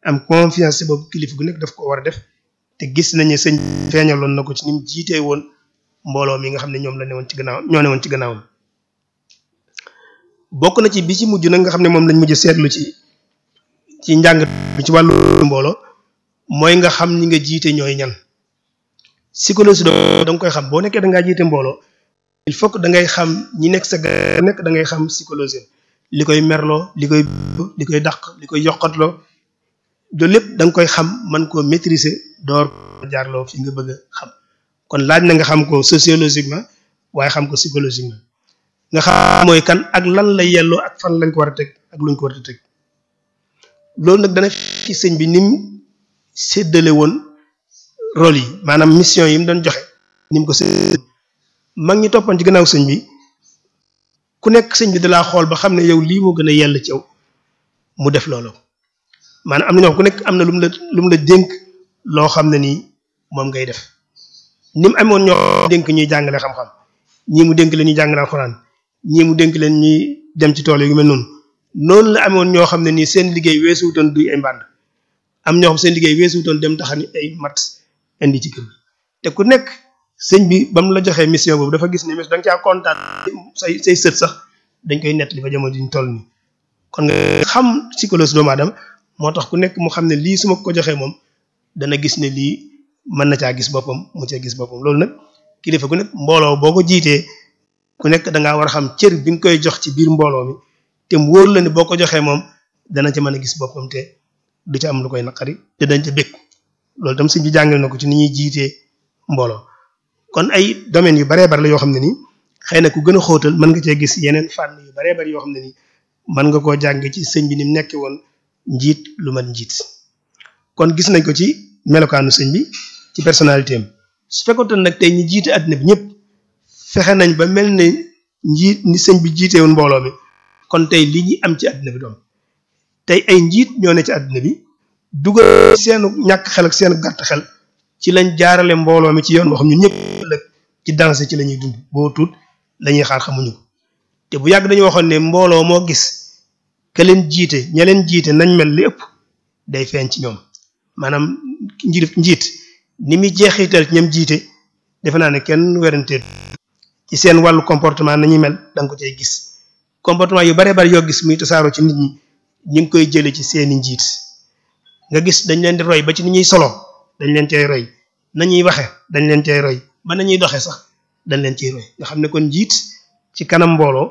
am confiance sa bopp kilifa gu nekk daf ko war a def te gis nañ ne sëñ feeñaloon na ko ci ni mu jiitee woon mbooloo mi nga xam ne ñoom la newoon ci gannaaw ñoo newoon ci gannaawam bokk na ci bi ci mujj nag nga xam ne moom lañ mujj seetlu ci njàng bi ci wàllu mbooloo mooy nga xam ñi nga jiite ñooy ñan psychologie da nga koy xam boo nekkee da ngaa jiite mbooloo il faut que da ngay xam ñi nekk sa nekk da ngay xam psychologie li koy merloo li koy dàq li koy yokkatloo loolu lépp da nga koy xam man koo maîtriser door jaarloo fi nga bëgg a xam kon laaj na nga xam ko sociologiquement waaye xam ko psychologiquement nga xam mooy kan ak lan la yelloo ak fan lañ ko war a teg ak luñ ko war a teg loolu nag dana fi sëñ bi nim séddale woon rôle yi maanaam mission yi mu doon joxe ni mu ko séddale mag ñi toppoon ci gannaaw sëñ bi ku nekk sëñ bi dalaa xool ba xam ne yow lii moo gën a yell ci yow mu def loolu maanaam am na ñoo ku nekk am na lu mu la dénk loo xam ne nii moom ngay def ni mu amoon ñoo dénk ñuy jàngale xam-xam ñii mu dénk leen ñuy jàngale alxuraan ñii mu dénk leen ñuy dem ci tool yu mel noonu la amoon ñoo xam ne nii seen liggéey weesuwutoon duy ay mbànd am ñoo xam seen liggéey weesuwutoon dem taxani ay mat indi ci kër te ku nekk sëñ bi ba mu la joxee mission boobu dafa gis ne mission da nga caa kontaan say sët sax dañ koy nettali ba jamono diñ toll nii kon nga xam psychologie doomu aadama moo tax ku nekk mu xam ne lii su ma ko joxee moom dana gis ne lii mën na caa gis boppam mu cee gis boppam loolu nag kilifa ku nekk mbooloo boo ko jiitee ku nekk da ngaa war a xam cër bi nga koy jox ci biir mbooloo mi te mu wóor la ne boo ko joxee moom dana ca mën a gis boppam te du ca am lu koy naqari te dañ ca békk loolu tam sëñ bi jàngal na ko ci ni ñuy jiitee mbooloo kon ay domaines yu baree bari la yoo xam ne nii xëy na ku gën a xóotal mën nga cee gis yeneen fànn yu baree bari yoo xam ne nii mën nga koo jànge ci sëñ bi ni mu nekkee woon njiit lu mat njiit kon gis nañ ko ci melokaanu sëñ bi ci personnalité am su fekkoon nag tey ñi jiite àddina bi ñëpp fexe nañ ba mel ne njiit ni sëñ bi jiitee woon mbooloo mi kon tey li ñi am ci àddina bi doom tey ay njiit ñoo ne ci àddina bi dugal seenu ñàkk xel ak seenu gàtt xel ci lañ jaarale mbooloo mi ci yoon boo xam ñun ñëpp ëllëg ci danse ci la ñuy dund boo tuut la ñuy xaar xamuñu ko te bu yàgg dañu waxoon ne mbooloo moo gis ka leen jiite ña leen jiite nañ mel li ëpp day feeñ ci ñoom maanaam njiit ni muy jeexital ci ñam jiite defe naa ne kenn werante ci seen wàllu comportement nañuy mel da nga ko cay gis comportement yu bare bari yoo gis muy tasaaroo ci nit ñi ñu ngi koy jële ci seeni njiit nga gis dañ leen di roy ba ci ni ñuy solo dañ leen cay roy nañuy waxe dañ leen cay roy ba nañuy doxe sax dañ leen ciy roy nga xam ne kon njiit ci kanam mbooloo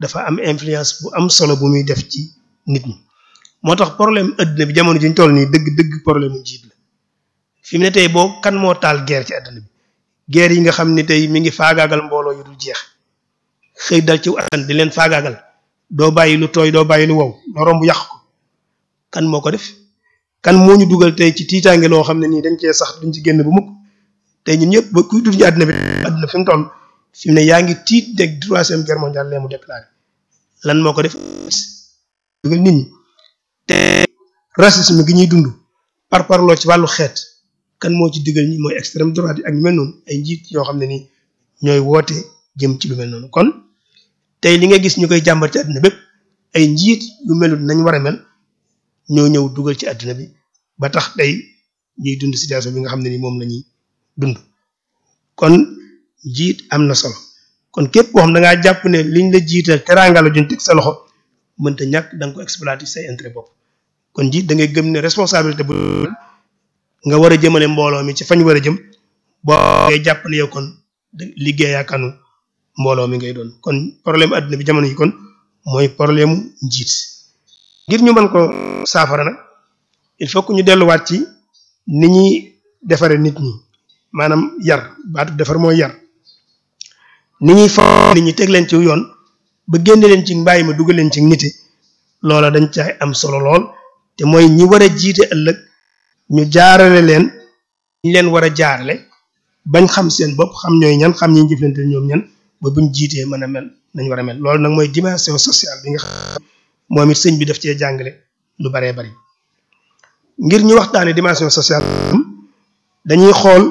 dafa am influence bu am solo bu muy def ci nit ñi moo tax problème adduna bi jamono ji ñu toll nii dëgg problème mu njiit la fi mu ne tey boo kan moo taal guerre ci àdduna bi guerre yi nga xam ne tey mi ngi faagaagal mbooloo yu dul jeex xëy dal ci askan di leen faagaagal doo bàyyi lu tooy doo bàyyi lu wow loo romb yàq ko kan moo ko def kan moo ñu dugal tey ci tiitaange loo xam ne nii dañ cee sax duñ ci génn bu mukk tey ñun ñëpp ba kuy dund ci àdduna bi àdduna fi mu toll fi mu ne yaa ngi tiit dégg 3e guerre mondiale lee mu déclaré lan moo ko def dugal nit ñi te racisme gi ñuy dund par parloo ci wàllu xeet kan moo ci digal ñi mooy extrême droite yi ak ñu mel noonu ay njiit yoo xam ne nii ñooy woote jëm ci lu mel noonu kon tey li nga gis ñu koy jàmbat ci àdduna bépp ay njiit yu melul nañ war a mel ñoo ñëw dugal ci àdduna bi ba tax tey ñuy dund situation bi nga xam ne ni moom la ñuy dund kon jiit am na solo kon képp koo xam da ngaa jàpp ne liñ la jiital teraanga la juñ teg sa loxo mënta ñàkk da nga ko exploiter say intérêt bopp kon jiit da ngay gëm ne responsabilité bu nga war a jëmale mbooloo mi ci fañ war a jëm boo ngay jàpp ne yow kon liggéeyaakanu mbooloo mi ngay doon kon problème adduna bi jamono yi kon mooy problème njiit ngir ñu mën ko saafara nag il faut que ñu delluwaat ci ni ñuy defare nit ñi maanaam yar baatu defar mooy yar ni ñuy fa nit ñi teg leen ci yoon ba génne leen ci mbàyyi ma dugal leen ci nite loola dañ caay am solo lool te mooy ñi war a jiite ëllëg ñu jaarale leen ñu leen war a jaarale bañ xam seen bopp xam ñooy ñan xam ñi jëflante ñoom ñan ba buñ jiitee mën a mel nañ war a mel loolu nag mooy dimension sociale bi nga xam moom it sëñ bi daf cee jàngale lu baree bari ngir ñu waxtaane dimension sociale dañuy xool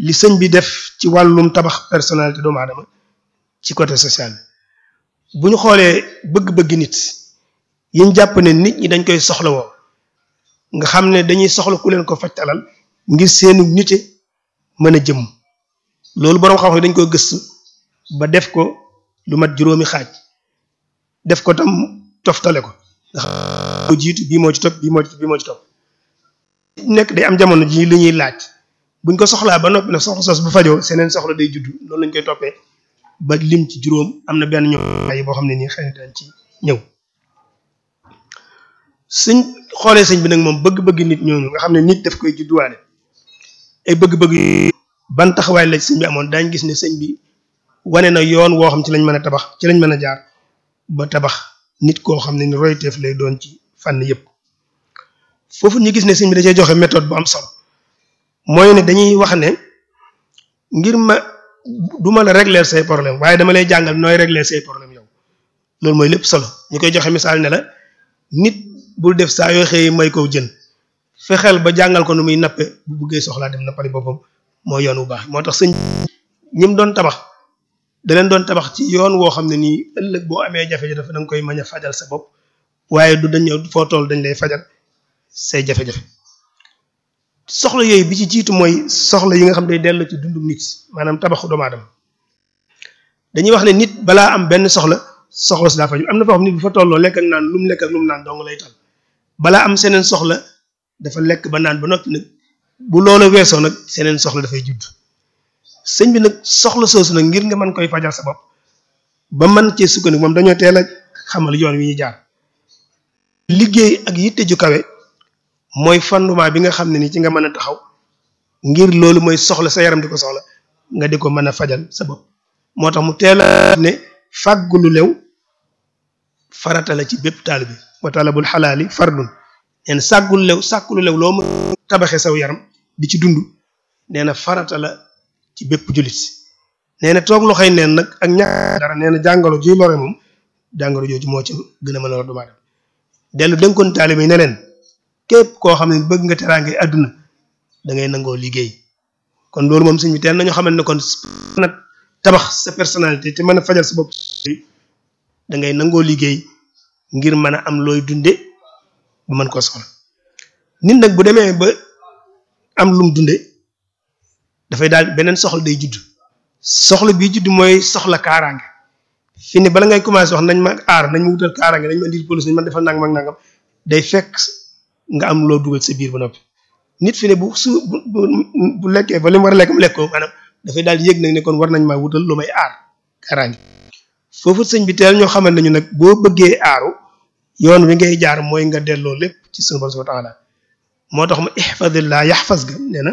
li sëñ bi def ci wàllum tabax personnalité doomu aadama ci côté social bu ñu xoolee bëgg-bëgg nit yiñ jàpp ne nit ñi dañ koy soxla woo nga xam ne dañuy soxla ku leen ko fajtalal ngir seenu nite mën a jëm loolu boroom xam-xam dañ koy gëstu ba def ko lu mat juróomi xaaj def ko tam toftale ko ndax ko jiitu bii moo ci topp bii moo ci topp nekk day am jamono ji li ñuy laaj buñ ko soxlaa ba noppi nag soxla sos bu fajoo seneen soxla day juddu noonu lañ koy toppee ba lim ci juróom am na benn ñoom ay boo xam ne nii xëy na dañ ci ñëw suñ xoolee sëñ bi nag moom bëgg-bëgg nit ñooñu nga xam ne nit daf koy judduwaale ay bëgg-bëgg ban taxawaay la sëñ bi amoon daañ gis ne sëñ bi wane na yoon woo xam ci lañ mën a tabax ci lañ mën a jaar ba tabax nit koo xam ne ni royteef lay doon ci fànn yëpp foofu ñu gis ne sëñ bi da cee joxe méthode bu am solo mooy ne dañuy wax ne ngir ma du ma la régler say problème waaye dama lay jàngal nooy régler say problème yow loolu mooy lépp solo ñu koy joxe misaal ne la nit bul def saa yoo xëy may kow jën fexeel ba jàngal ko nu muy nappe bu buggee soxlaa dem nappali boppam mooy yoon bu baax moo tax sëñ ñim doon tabax da leen doon tabax ci yoon woo xam ne nii ëllëg boo amee jafe-jafe da nga koy mën a fajal sa bopp waaye du dañ ñëw foo toll dañ lay fajal say jafe-jafe soxla yooyu bi ci jiitu mooy soxla yi nga xam day dellu ci dundu nit maanaam tabaxu doomu aadama dañuy wax ne nit balaa am benn soxla si daa faju am na foo xam nit bu fa tolloo lekk ak naan lu mu lekk ak lu mu naan dong lay tal balaa am seneen soxla dafa lekk ba naan ba noppi nag bu loolu weesoo nag seneen soxla dafay judd sëñ bi nag soxla soosu nag ngir nga mën koy fajal sa bopp ba mën cee sukkandiku moom dañoo teel a xamal yoon wi ñu jaar liggéey ak yitte ju kawe mooy fondement bi nga xam ne ni ci nga mën a taxaw ngir loolu mooy soxla sa yaram di ko soxla nga di ko mën a fajal sa bopp moo tax mu teel a ne fàggu lu lew farata la ci bépp taalibe wa talabul xalaali fardun nee na sàkku lu lew loo mën tabaxee saw yaram di ci dund nee na farata la ci bépp jullit nee na toog loxoy neen nag ak ñàkk dara nee na jàngoro ji lore moom jàngoro jooju moo ci gën a mën a lor doomu aadama dellu dénkoon taalibe yi ne leen képp koo xam ne bëgg nga teraangay àdduna da ngay nangoo liggéey kon loolu moom sëñ bi teel nañu xamal ne kon nag tabax sa personnalité te mën a fajal sa bopp da ngay nangoo liggéey ngir mën a am looy dunde bu mën koo soxla nit nag bu demee ba am lum dunde dafay daal beneen soxla day judd soxla bii judd mooy soxla kaaraange fi ne bala ngay commencé wax nañ ma aar nañ ma wutal kaaraange nañ ma indil police nañ ma defal nangam ak nangam day fekk nga am loo dugal sa biir ba noppi nit fi ne bu lekkee ba li mu war a lekk mu lekk ko maanaam dafay daal yëg nag ne kon war nañ maa wutal lu may aar kaaraange foofu sëñ bi teel ñoo xamal nañu nag boo bëggee aaru yoon wi ngay jaar mooy nga delloo lépp ci sunu borom subhanahu wa ta'ala moo tax mu ihfazillah yahfaz ga nee na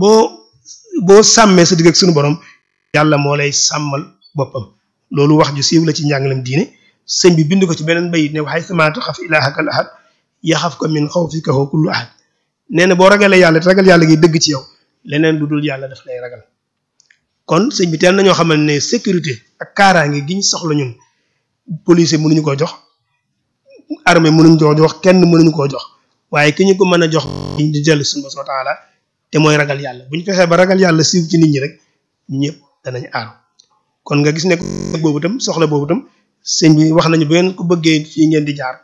boo sàmmee sa digg ak suñu borom yàlla moo lay sàmmal boppam loolu wax ju siiw la ci njàngalem diine sëñ bi bind ko ci beneen bayit ne waxay samaatu xaf ilaahakal ahad yaxaf ko min xawfikahu kullu ahad nee na boo ragalee yàlla te ragal yàlla gi dëgg ci yow leneen lu dul yàlla daf lay ragal kon sëñ bi teel nañoo xamal ne sécurité ak kaaraange gi ñu soxla ñun police mënuñu koo jox armée mënuñu koo jox kenn mënuñu koo jox waaye ki ñu ko mën a jox ñu di dellu suñu subhanahu wa ta'ala te mooy ragal yàlla bu ñu fexee ba ragal yàlla siiw ci nit ñi rek ñu ñëpp danañ aaru kon nga gis ne boobu tam soxla boobu tam sëñ bi wax nañu bu ngeen ko bëggee fii ngeen di jaar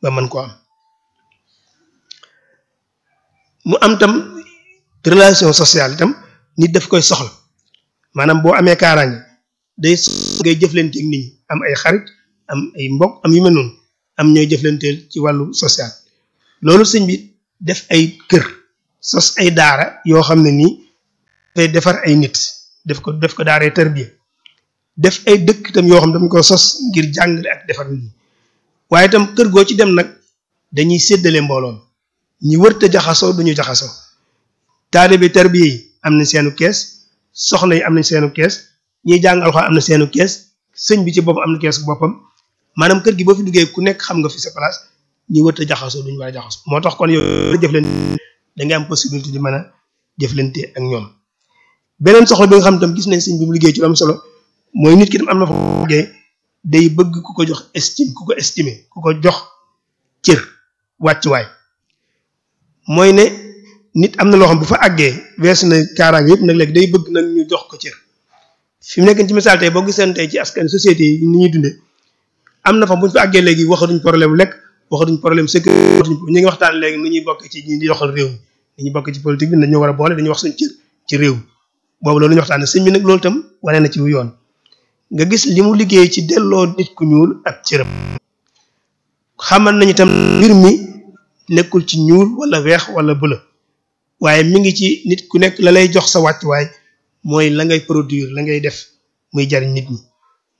ba mën koo am mu am tam relation sociale itam nit daf koy soxla maanaam boo amee kaaraange day ngay jëflante ak nit ñi am ay xarit am ay mbokk am yu mel noonu am ñooy jëflanteel ci wàllu social loolu sëñ bi def ay kër sos ay daara yoo xam ne nii dafay defar ay nit def ko daaree tarbiya def ay dëkk itam yoo xam ne dañ ko sos ngir jàngale ak defar nit ñi waaye itam kër goo ci dem nag dañuy séddale mbooloon ñi wërta jaxasoo duñu jaxasoo taalibe tarbiya yi am na seenu kees soxna yi am nañ seenu kees ñiy jàng alxuraan am na seenu kees sëñ bi ci boppam am na kees boppam maanaam kër gi boo fi duggee ku nekk xam nga fi sa place ñi wërta jaxasoo duñu war a jaxasoo moo tax kon yow jëflante da nga am possibilité di mën a jëflante ak ñoom beneen soxla bi nga xam tam gis nañ sëñ bi mu liggéey ci lu am solo mooy nit ki tam am na fa liggéey day bëgg ku ko jox estime ku ko estimer ku ko jox cër wàccuwaay mooy ne nit am na loo xam bu fa àggee weesu na kaaraange yëpp nag léegi day bëgg nag ñu jox ko cër fi mu nekk ci misaal tey boo giseen tey ci askan société yi ni ñuy dundee am na fa buñ fa àggee léegi waxatuñ problème lekk waxatuñ problème sécurité ñu ngi waxtaan léegi ni ñuy bokk ci ñi di doxal réew mi ni ñuy bokk ci politique bi dañoo war a boole dañuy wax suñ cër ci réew mi boobu loolu ñu waxtaan sëñ bi nag loolu itam wane na ci lu yoon nga gis li mu liggéey ci delloo nit ku ñuul ak cëram xamal nañu itam mbir mi nekkul ci ñuul wala weex wala bëla waaye mi ngi ci nit ku nekk la lay jox sa wàccuwaay mooy la ngay produire la ngay def muy jariñ nit ñi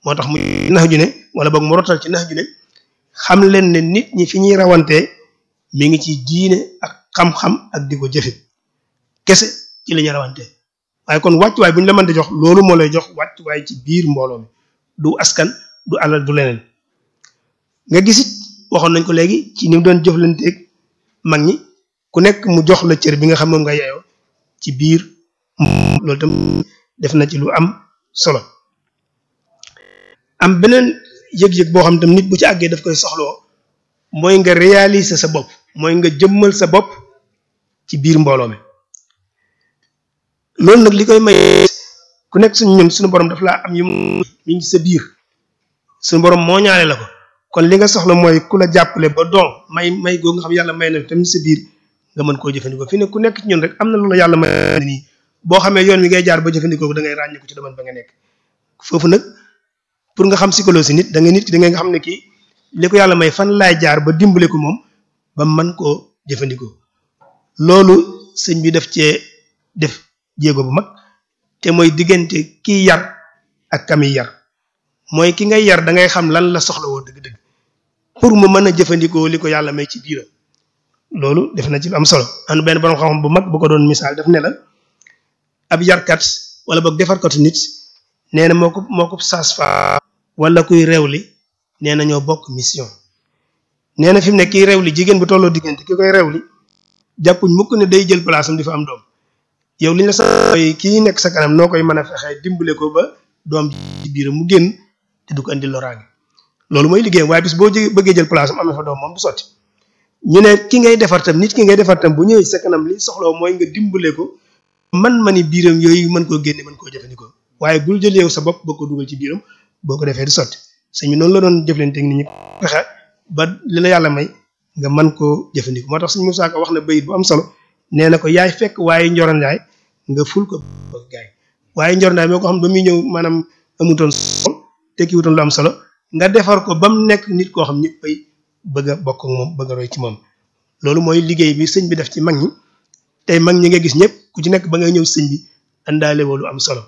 moo tax mu nax ju ne wala boog mu rotal ci nax ju ne xam leen ne nit ñi fi ñuy rawantee mi ngi ci diine ak xam-xam ak di ko jëfe kese ci la ñuy rawantee waaye kon wàccuwaay bu ñu la mën di jox loolu moo lay jox wàccuwaay ci biir mbooloo mi du askan du alal du leneen nga gisit waxoon nañ ko léegi ci ni mu doon jëflanteeg mag ñi ku nekk mu jox la cër bi nga xam moom nga yeyoo ci biir loolu tam def na ci lu am solo am beneen yëg-yëg boo xam tam nit bu ci àggee daf koy soxloo mooy nga réaliser sa bopp mooy nga jëmmal sa bopp ci biir mbooloo mi loolu nag li koy may ku nekk suñu borom daf laa am yu mi ngi sa biir suñu borom moo ñaale la ko kon li nga soxla mooy ku la jàppale ba doom may goo nga xam yàlla may na tamit sa biir nga mën koo jëfandikoo fi ne ku nekk ci ñun rek am na loolu yàlla may nii boo xamee yoon wi ngay jaar ba jëfandikoo da ngay ràññeeku ci domaine ba nga nekk foofu nag pour nga xam psychologie nit da nga xam ne kii li ko yàlla may fan laay jaar ba dimbale ko moom ba mën koo jëfandikoo loolu sëñ bi daf cee def jéego bu mag te mooy diggante kiy yar ak kamiy yar mooy ki ngay yar da ngay xam lan la soxla woo dëgg-dëgg pour mu mën a jëfandikoo li ko yàlla may ci biiram loolu def na ci lu am solo am benn borom xam-xam bu mag bu ko doon misaal daf ne la ab yarkat wala boog defarkatu nit nee na moo ko saas-fa wala kuy réewli nee na ñoo bokk mission nee na fi mu ne kiy réewli jigéen bu tolloo diggante ki koy réewli jàppuñ mukk ne day jël place am di fa am doom yow li ñu la sa kii nekk sa kanam noo koy mën a fexee dimbale ko ba doom ci biiram mu génn te du ko andi loraange loolu mooy liggéeyam waaye bis boo bëggee jël place am amee fa doom moom du sotti ñu ne ki ngay defar tam nit ki ngay defar tam bu ñëwee sa kanam li soxla mooy nga dimbale ko mani biiram yooyu mën koo génne mën koo jëfandikoo waaye bul jël yow sa bopp boo ko dugal ci biiram boo ko defee du sotti sëñ bi noonu la doon jëflante ak nit ñi fexe ba li la yàlla may nga mën koo jëfandikoo moo tax sëñ Moussa Ka wax na bayit bu am solo nee na ko yaay fekk waaye njorondaay nga ful ko gaay waaye njorondaay moo ko xam ba muy ñëw maanaam amutoon solo tekki wutoon lu am solo nga defar ko ba mu nekk nit koo xam ñëpp ay bëgg a bokk ak moom bëgg a roy ci moom loolu mooy liggéey bi sëñ bi def ci mag ñi tey mag ñi nga gis ñëpp ku ci nekk ba ngay ñëw sëñ bi àndaale woo lu am solo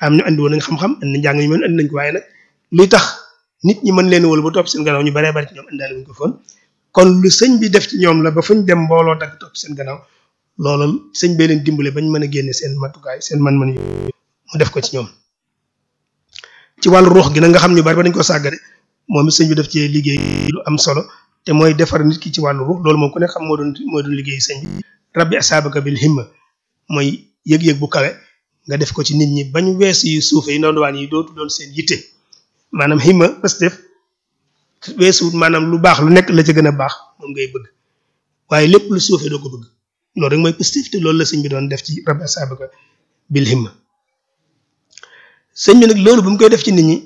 am ñu andi woon nañ xam-xam andi njàng ñu mën andi nañ ko waaye nag luy tax nit ñi mën leen wóolu ba topp seen gannaaw ñu baree bari ci ñoom àndaale wuñ ko foon kon lu sëñ bi def ci ñoom la ba fuñ dem mbooloo dagg topp seen gannaaw loolu sëñ bee leen dimbale bañ mën a génne seen matukaay seen man-man yu mu def ko ci ñoom. ci wàllu ruux gi nag nga xam ñu bari ba dañ ko sàggane moom it sëñ bi def ci liggéey lu am solo te mooy defar nit ki ci wàllu ruux loolu moom ku ne xam moo doon liggéey sëñ bi rabbi asaabaka bil himma mooy yëg-yëg bu kawe nga def ko ci nit ñi bañ weesu yu suufe yi ndondowaan yi dootu doon seen yitte maanaam himma parce que weesuwut maanaam lu baax lu nekk la ca gën a baax moom ngay bëgg waaye lépp lu suufe doo ko bëgg loolu rek mooy positif te loolu la sëñ bi doon def ci rabbi asaabaka bil himma sëñ bi nag loolu bu mu koy def ci nit ñi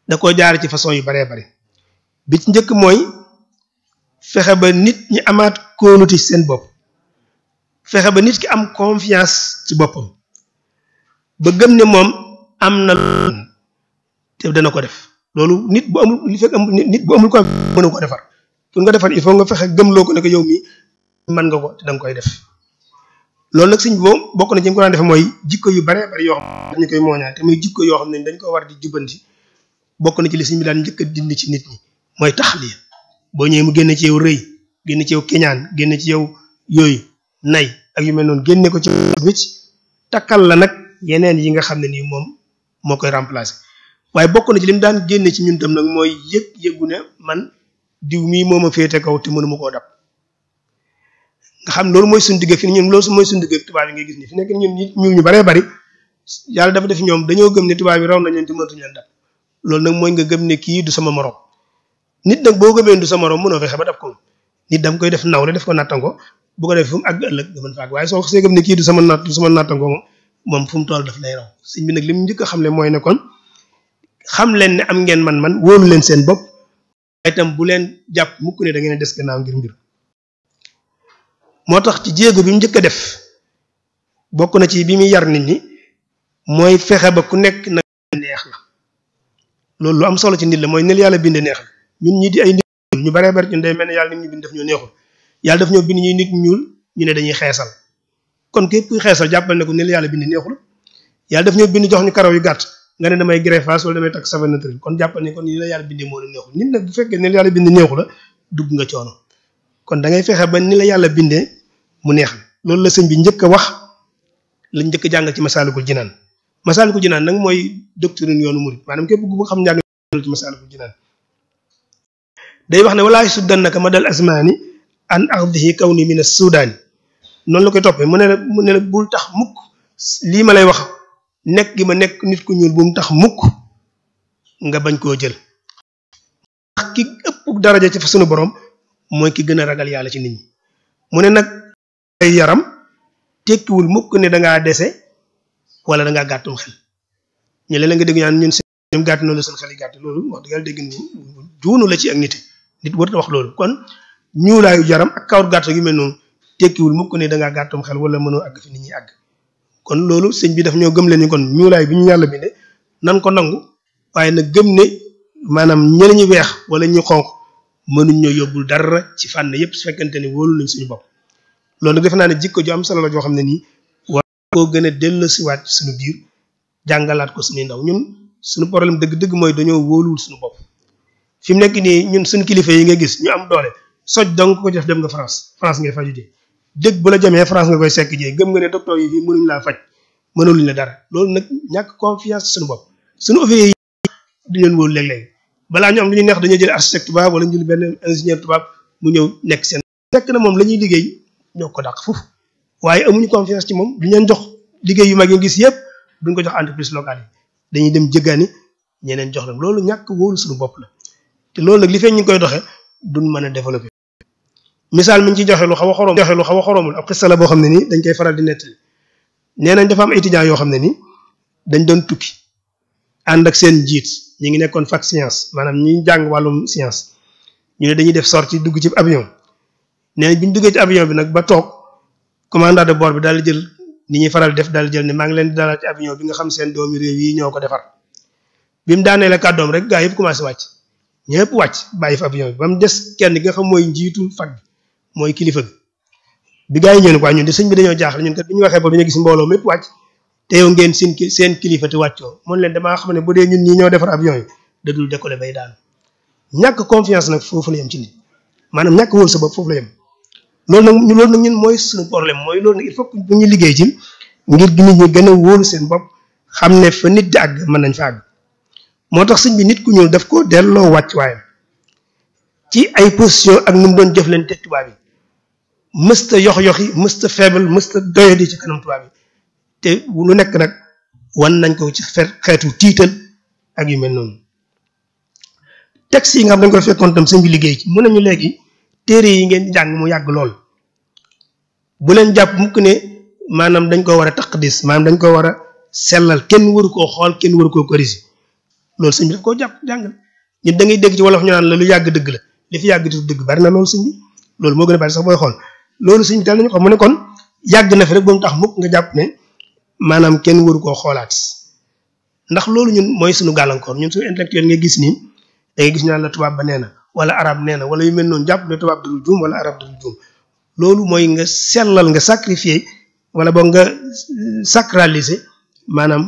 da koo jaar ci façon yu baree bari bi ci njëkk mooy fexe ba nit ñi amaat kóoluti seen bopp fexe ba nit ki am confiance ci boppam ba gëm ne moom am na te dana ko def loolu nit bu amul li fekk nit bu amul ko mënu ko defar pour nga defar il faut nga fexe gëmloo ko ne ko yow mii mën nga ko te danga koy def loolu nag sëñ bi moom bokk na ci ñu ko daan def mooy jikko yu baree bari yoo xam ne ñu koy mooñaal te muy jikko yoo xam ne dañ ko war di jubbanti bokk na ci li sëñ bi daan njëkk a dindi ci nit ñi mooy taxliya boo ñëwee mu génne ci yow rëy génne ci yow keñaan génne ci yow yooyu nay ak yu mel noonu génne ko ci wicc takkal la nag yeneen yi nga xam ne nii moom moo koy remplacer waaye bokk na ci li mu daan génne ci ñun tam nag mooy yëgu ne man diw mii moo ma féete kaw te mënuma koo dab nga xam loolu mooy suñu digg fi ñun loolu mooy suñu digg tubaab yi ngay gis ni fi nekk ñun ñun ñu baree bari yàlla dafa def ñoom dañoo gëm ne tubaab yi raw nañ leen te mënatuñu leen dab loolu nag mooy nga gëm ne kii du sama morom nit nag boo gëmee du sa morom mënoo fexe ba dab ko nit dam koy def nawle def ko nattango bu ko def fu mu àgg ëllëg nga mën fa àgg waaye soo xasee gëm ne kii du sama nattango moom fu mu toll daf lay raw sëñ bi nag li mu njëkk a xamle mooy ne kon xam leen ne am ngeen man-man wóolu leen seen bopp itam bu leen jàpp mukk ne da ngeen des gannaaw ngir mbir moo tax ci jéego bi mu njëkk a def bokk na ci bi muy yar nit ñi mooy fexe ba ku nekk na neex la loolu lu am solo ci nit la mooy nel yàlla binde neex la ñun ñi di ay nit ñu baree bari ñun day mel ne yàlla nit ñu bind def ñoo neexul yàlla daf ñoo bind ñuy nit ñuul ñu ne dañuy xeesal kon képp kuy xeesal jàppal ne ko nel yàlla bind neexul yàlla daf ñoo bind jox ñu karaw yu gàtt nga ne damay greffage wala damay takk savon naturel kon jàppal ne kon ni la yàlla bindee moo la neexul nit nag bu fekkee nel yàlla bind neexu la dugg nga coono kon da ngay fexe ba ni la yàlla bindee mu neex la loolu la sëñ bi njëkk a wax lañ njëkk a jàngal ci Masaalikul Jinaan Masaalikul Jinaan nag mooy doctrine yoonu murid maanaam képp ku xam njàng ci Masaalikul Jinaan day wax ne walaa suddannaka madal asmaani an ardihi kawni min as-sudaani noonu la koy toppee mu ne la bul tax mukk lii ma lay wax nekk gi ma nekk nit ku ñuul bu mu tax mukk nga bañ koo jël ndax ki ëpp daraja ci fa sunu borom mooy ki gën a ragal yàlla ci nit ñi mu ne nag ay yaram tekkiwul mukk ne dangaa dese wala dangaa gàttum xel ñu leen nga dégg ñaan ñun seen gàtt noonu la seen xel yi gàtt loolu wax dëgg yàlla dégg ni juunu la ci ak nit warut a wax loolu kon ñuulaayu yaram ak kawar gàtt yu mel noonu tekkiwul mukk ne dangaa gàttum xel wala mënoo àgg fi nit ñi àgg kon loolu sëñ bi daf ñoo gëm leen ni kon ñuulaay bi ñu yàlla binde nan ko nangu waaye nag gëm ne maanaam ñeneen ñu weex wala ñu xonq mënuñ ñoo yóbbul dara ci fànn yépp su fekkente ne wóolu nañ suñu bopp loolu nag defe naa ne jikko ju am solo la joo xam ne nii war koo gën a delloosiwaat ci suñu biir jàngalaat ko suñuy ndaw ñun suñu problème dëgg-dëgg mooy dañoo wóoluwul suñu bopp fi mu nekk nii ñun suñu kilifa yi nga gis ñu am doole soj donc ko def dem nga France ngay faju ji dëgg bu la jamee France nga koy sekk jee gëm nga ne docteur yi fii mënuñ laa faj mënuluñ la dara loolu nag ñàkk confiance suñu bopp suñu ouvrier yi du leen wóolu léeg-léeg balaa ñu am lu ñuy neex dañoo jël architecte tubaab wala ñu jël benn ingénieur tubaab mu ñëw nekk seen fekk na moom la ñuy liggéey ñoo ko dàq foofu waaye amuñu confiance ci moom duñ leen jox liggéey yu mag yi gis yëpp duñ ko jox entreprise locale yi dañuy dem jëggaani ñeneen jox leen loolu ñàkk wóolu suñu bopp la te loolu nag li fee ñu ngi koy doxee duñ mën a développer misaal mi ñu ci joxe lu xaw a xoroomul ab xista la boo xam ne nii dañ koy faral di nettali nee nañ dafa am étudiant yoo xam ne nii dañ doon tukki ànd ak seen njiit ñi ngi nekkoon fac science maanaam ñi jàng wàllum science ñu ne dañuy def sortie dugg ci avion nee nañ bi ñu duggee ci avion bi nag ba toog commandant de bord bi daal di jël ni ñuy faral def daal di jël ne maa ngi leen di dalal ci avion bi nga xam seen doomi réew yi ñoo ko defar bi mu daanee la kàddoom rek gaa yëpp commencé wàcc ñëpp wàcc bàyyi fa avion bi ba mu des kenn gi nga xam mooy njiitu fac bi mooy kilifa bi gaa yi ñëw ne quoi ñun de sëñ bi dañoo jaaxle ñun kat bi ñu waxee ba dañoo gis mbooloo mépp wàcc te yow ngeen seen kilifa te wàccoo mun leen damaa xam ne bu dee ñun ñi ñoo defar avion yi da dul décoller bay daanu ñàkk confiance nag foofu la yam ci nit maanaam ñàkk wóolu sa bopp foofu la yem loolu nag ñun mooy suñu problème mooy loolu nag il faut que bu ñu liggéey ci ngir nit ñi gën a wóolu seen bopp xam ne fa nit di àgg mën nañ fa àgg moo tax sëñ bi nit ku ñuul daf ko delloo wàcc waayam ci ay position ak nu mu doon jëflante tubaab yi mësta yox-yoxi mësta faible mësta doyadi ci kanam tubaab yi te lu nekk nag wan nañ ko ci xeetu tiital ak yu mel noonu texte yi nga xam dañ ko fekkoon tam sëñ bi liggéey ci mun nañu léegi téere yi ngeen di jàng mu yàgg lool bu leen jàpp mukk ne maanaam dañ ko war a taqdis maanaam dañ ko war a sellal kenn waru koo xool kenn waru koo corriger loolu sëñ bi daf koo jàpp jàngal ñun da ngay dégg ci wolof ñu naan la lu yàgg dëgg la li fi yàgg dëgg bari na loolu sëñ bi loolu moo gën a bari sax booy xool loolu sëñ bi teel nañu ko mu ne kon yàgg na fi rek ba mu tax mukk nga jàpp ne maanaam kenn waru koo xoolaat ndax loolu ñun mooy suñu gàllankoor ñun suñu intellectuel nga gis nii da ngay gis ñu naan la tubaab ba nee na wala arab nee na wala yu mel noonu jàpp ne tubaab dul juum wala arab dul juum loolu mooy nga sellal nga sacrifier wala boog nga sacraliser maanaam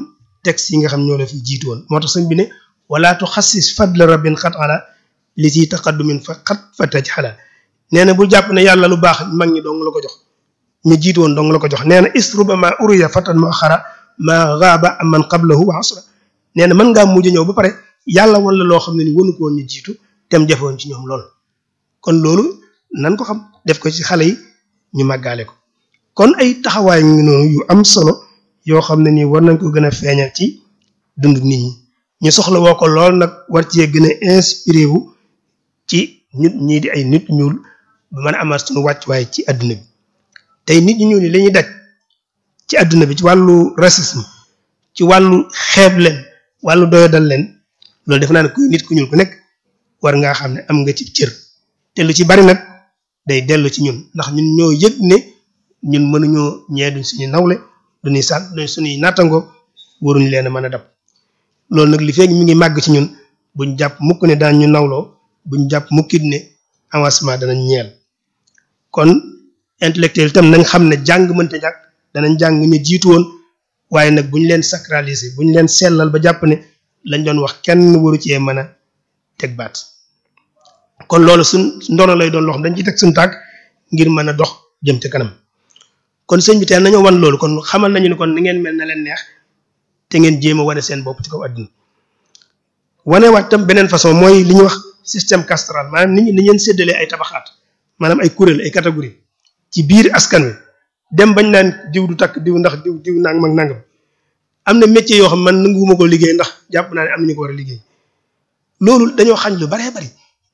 texte yi nga xam ñoo la fi jiitu woon moo tax sëñ bi ne wala tu xassis fadla rabbin xat ala li ci taqaddumin fa xat fa taj xala nee na bul jàpp ne yàlla lu baax mag ñi dong la ko jox ñu jiitu woon dong la ko jox nee na isruba ma uriya fatan ma xara ma gaaba man qablahu wa asra nee na mën ngaa mujj ñëw ba pare yàlla wala loo xam ne ni wanu ko woon ñu jiitu tem jafewoon ci ñoom lool kon loolu nan ko xam def ko ci xale yi ñu màggaale ko kon ay taxawaay ngi noonu yu am solo yoo xam ne nii war nañ ko gën a feeñal ci dund nit ñi ñu soxla woo ko lool nag war cee gën a inspiré wu ci nit ñii di ay nit ñuul ba mën a amaat suñu wàccuwaay ci adduna bi tey nit ñi ñuul ñi la ñuy daj ci adduna bi ci wàllu racisme ci wàllu xeeb leen wàllu doyadal leen loolu def naa ne kuy nit ku ñuul ku nekk war ngaa xam ne am nga ci cër te lu ci bari nag day dellu ci ñun ndax ñun ñoo yëg ne ñun mënuñoo ñee duñ suñu nawle duñuy sànq duñ suñuy nattangoo waruñ leen a mën a dab loolu nag li fekk mi ngi màgg ci ñun buñ jàpp mukk ne daan ñu nawloo buñ jàpp mukkit ne avancement danañ ñeel kon intellectuel itam nañ xam ne jàng mënta ñàkk danañ jàng ñu jiitu woon waaye nag buñ leen sacraliser buñ leen sellal ba jàpp ne lañ doon wax kenn waru cee mën a teg baat kon loolu suñ ndono lay doon loo xam dañ ciy teg suñ tànk ngir mën a dox jëm ca kanam kon sëñ bi teel nañoo wan loolu kon xamal nañu ne kon ni ngeen mel na leen neex te ngeen jéem a wane seen bopp ci kaw àdduna wane waat tam beneen façon mooy li ñuy wax système castral maanaam nit ñi ni ngeen séddalee ay tabaxaat maanaam ay kuréel ay catégorie ci biir askan wi dem bañ naan diw du takk diw ndax diw nangam ak nangam am na métier yoo xam man nanguwuma ko liggéey ndax jàpp naa ne am na ñu ko war a liggéey loolu dañoo xañ lu baree bari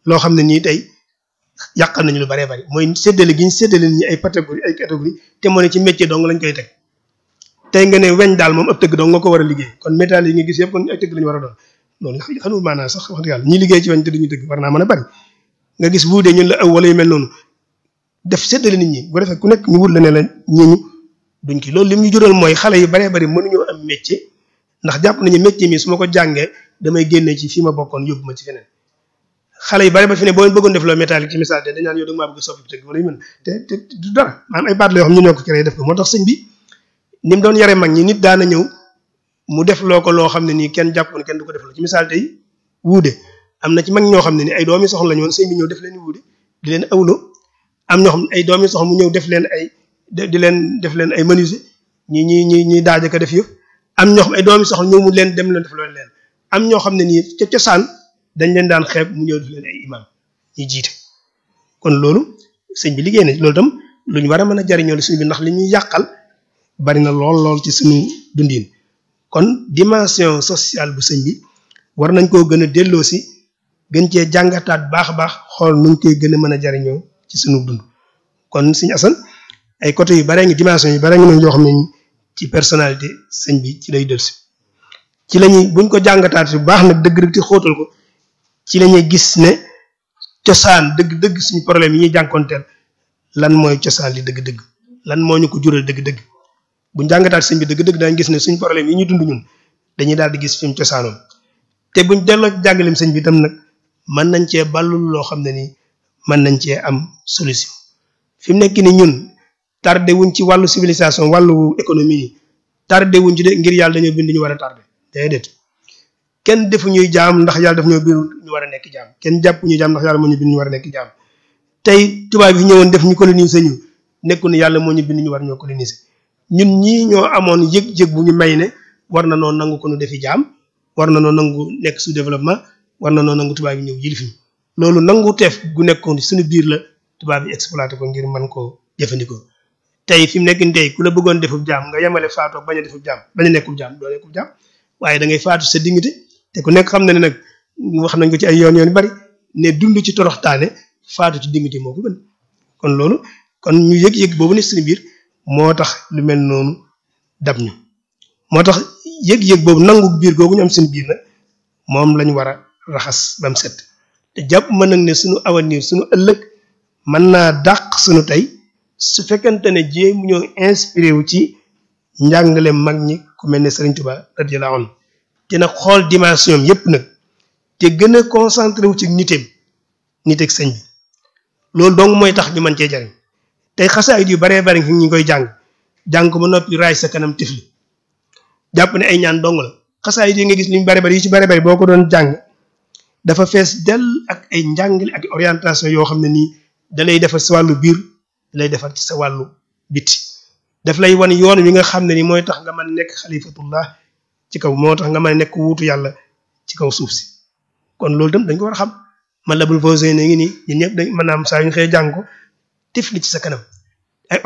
loo xam ne nii tey yàqal nañu lu baree bari mooy séddale gi ñu séddale ñi ay catégorie te moo ne ci métier dong lañ koy teg tey nga ne weñ daal moom ab tëgg dong nga ko war a liggéey kon métal yi nga gis yëpp kon ay tëgg lañu war a doon loolu xanul maanaa sax wax dëgg yàlla ñi liggéey ci weñ te duñu tëgg war naa mën a bari nga gis bu dee ñun la aw wala yu mel noonu def séddale nit ñi bu defee ku nekk ñu wut la ne la ñi duñ ki loolu li mu ñu jural mooy xale yu baree bari mënuñoo am métier ndax jàpp nañu métier mi su ma ko jàngee damay génnee ci fi ma bokkoon yóbbu ma ci feneen xale yu bari ba fi ne boo leen bëggoon def loo métallique ci misaal te dañ naan yow da nga maa bëgg soppi tëgg wala yu mel te du dara maanaam ay baat la yoo xam ñu ñoo ko créé def ko moo tax sëñ bi ni mu doon yare mag ñi nit daana ñëw mu def loo ko loo xam ne nii kenn jàpp ne kenn du ko def la ci misaal tey wuude am na ci mag ñoo xam ne ni ay doomi soxna lañu woon sëñ bi ñëw def leen wuude di leen awlo am ñoo xam ne ay doomi soxna mu ñëw def leen ay def leen ay menuisier ñi daaja ko def yëf am ñoo xam ay doomi soxna ñëw mu leen dem leen def loolu leen am ñoo xam ne nii ca cosaan dañ leen daan xeeb mu ñëw def leen ay imam ñi jiite kon loolu sëñ bi liggéey na loolu tam lu ñu war a mën a jariñoo la sëñ bi ndax li ñuy yàqal bari na lool ci suñu dundin kon dimension sociale bu sëñ bi war nañ koo gën a delloo si gën cee jàngataat baax a baax xool nuñ koy gën a mën a jariñoo ci suñu dund kon sëñ Assane ay côté yu bare ngi dimension yu bare ngi noonu yoo xam ne ci personnalité sëñ bi ci lay dellusi ci lañuy buñ ko jàngataat bu baax nag dëgg rek te xóotal ko ci lañuy gis ne cosaan dëgg-dëgg suñu problème yi ñuy jànkonteel lan mooy cosaan li dëgg-dëgg lan moo ñu ko jural dëgg-dëgg buñ jàngataat sëñ bi dëgg-dëgg daañu gis ne suñu problème yi ñu dund ñun dañuy daal di gis fi mu cosaanoon te buñ delloo jàngaleem sëñ bi itam nag mën nañ cee ballul loo xam ne nii mën nañ cee am solution fi mu nekk ni ñun tardé wuñ ci wàllu civilisation wàllu économie yi tardé wuñ ci de ngir yàlla dañoo bind ñu war a tardé déedéet kenn defu ñuy jaam ndax yàlla daf ñoo bind ñu war a nekk jaam kenn jàpp ñu jaam ndax yàlla moo ñu bind ñu war a nekk jaam tey tubaab yi ñëwoon def ñu coloniser ñu nekku ne yàlla moo ñu bind ñu war ñoo coloniser ñun ñii ñoo amoon yëg-yëg bu ñu may ne war na noo nangu ko nu defi jaam war na noo nangu nekk sous développement war na noo nangu tubaab yi ñëw yilif ñu loolu nangu teef gu nekkoon suñu biir la tubaab yi exploité ko ngir mën koo jëfandikoo tey fi mu nekk nii tey ku la bëggoon defub jaam nga yemale faatoo bañ a defub jaam bañ a nekkub jaam doo nekkub jaam waaye da ngay faatu sa dignité te ku nekk xam na ne nag wax nañ ko ci ay yoon yu bari ne dund ci toroxtaane faatu ci dignité moo ko gën kon loolu kon ñu yëg-yëg boobu ne suñu biir moo tax lu mel noonu dab ñu moo tax yëg-yëg boobu nangu biir googu ñu am suñu biir nag moom lañ war a raxas ba mu set te jàpp mën nag ne suñu avenir suñu ëllëg mën naa dàq suñu tey su fekkente ne jéem ñoo inspiré wu ci njàngale mag ñi ku mel ne Serigne Touba radiyallahu anhu te nag xool dimension yépp nag te gën a concentré wu ci niteem niteeg sëñ bi loolu dong mooy tax ñu mën cee jariñ tey xasaayit yu baree bari fi ñu koy jàng ko ba noppi raay sa kanam tifli jàpp ne ay ñaan dong la xasaayit yi nga gis li ñu bari bari yu ci bari bari boo ko doon jàng dafa fees dell ak ay njàngale ak orientation yoo xam ne nii da lay defar sa wàllu biir lay defar ci sa wàllu biti daf lay wan yoon wi nga xam ne ni mooy tax nga mën nekk xalifatullah ci kaw moo tax nga mën nekk wuutu yàlla ci kaw suuf si kon loolu tam dañ ko war a xam Matlabul Fawzayni ngi nii ñun ñëpp dañ maanaam saa yu xëy jàng ko tifli ci sa kanam ay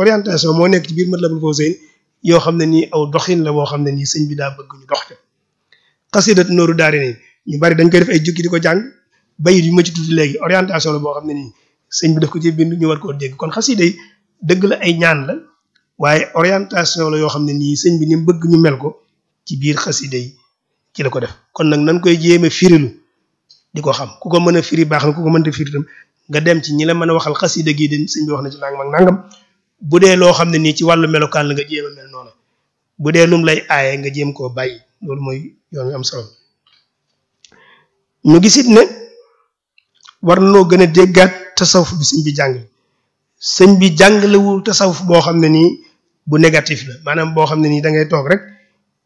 orientation moo nekk ci biir Matlabul Fawzayni yoo xam ne nii aw doxin la boo xam ne nii sëñ bi daa bëgg ñu dox ca xasidat nooru daari nii ñu bari dañ koy def ay jukki di ko jàng bayit yu ma ci tudd léegi orientation la boo xam ne nii sëñ bi daf ko ci bind ñu war koo dégg kon xasida yi dëgg la ay ñaan la waaye orientation la yoo xam ne nii sëñ bi ni mu bëgg ñu mel ko ci biir xasida yi ci la ko def kon nag nan koy jéem a firilu di ko xam ku ko mën a firi baax na ku ko mënta firi tam nga dem ci ñi la mën a waxal xasida gi den sëñ bi wax na ci nangam ak nangam bu dee loo xam ne nii ci wàllu melokaan la nga jéem a mel noonu bu dee lum lay aaye nga jéem koo bàyyi loolu mooy yoon wi am solo ñu gisit ne war noo gën a déggaat tasawuf bi sëñ bi jàngale sëñ bi jàngalewul tasawuf boo xam ne nii bu négatif la maanaam boo xam ne nii da ngay toog rek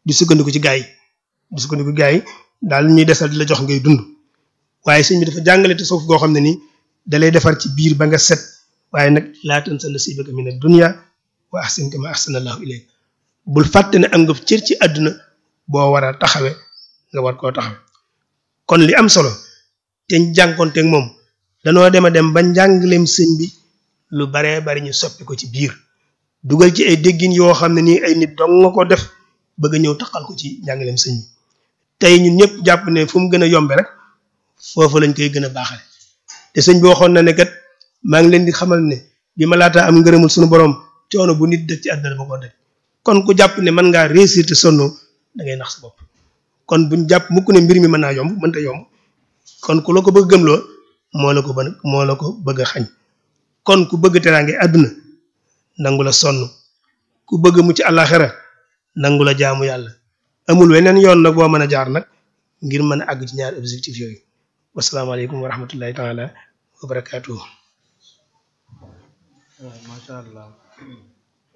di sukkandiku ci gaa yi di sukkandiku gaa yi daal ñuy desal di la jox ngay dund waaye sëñ bi dafa jàngale tasawuf goo xam ne nii da lay defar ci biir ba nga set waaye nag laa tansa nasiibaka mina dunya wa ahsin kama ahsana Allahu ilayk bul fàtte ne am nga cër ci àdduna boo war a taxawe nga war koo taxawe kon li am solo te jànkonteeg moom danoo dem a dem ba njàngaleem sëñ bi lu baree bari ñu soppi ko ci biir dugal ci ay déggin yoo xam ne nii ay nit dong nga ko def bëgg a ñëw taxal ko ci njàngaleem sëñ bi tey ñun ñëpp jàpp ne fu mu gën a yombe rek foofu lañ koy gën a baaxale te sëñ bi waxoon na ne kat maa ngi leen di xamal ne bi ma laataa am ngërëmul suñu borom coono bu nit dëkk ci àdduna ba ko def kon ku jàpp ne mën ngaa réussir te sonno da ngay nax sa bopp kon buñ jàpp mukk ne mbir mi mën naa yomb mënta yomb kon ku la ko bëgg gëmloo moo la ko bëgg a xañ kon ku bëgg teraange àdduna nangu la sonn ku bëgg mucc àllaaxira nangu la jaamu yàlla amul weneen yoon nag boo mën a jaar nag ngir mën a àgg ci ñaari objectif yooyu wasalaamaaleykum wa rahmatullahi taala wa barakaatuhu. macha allah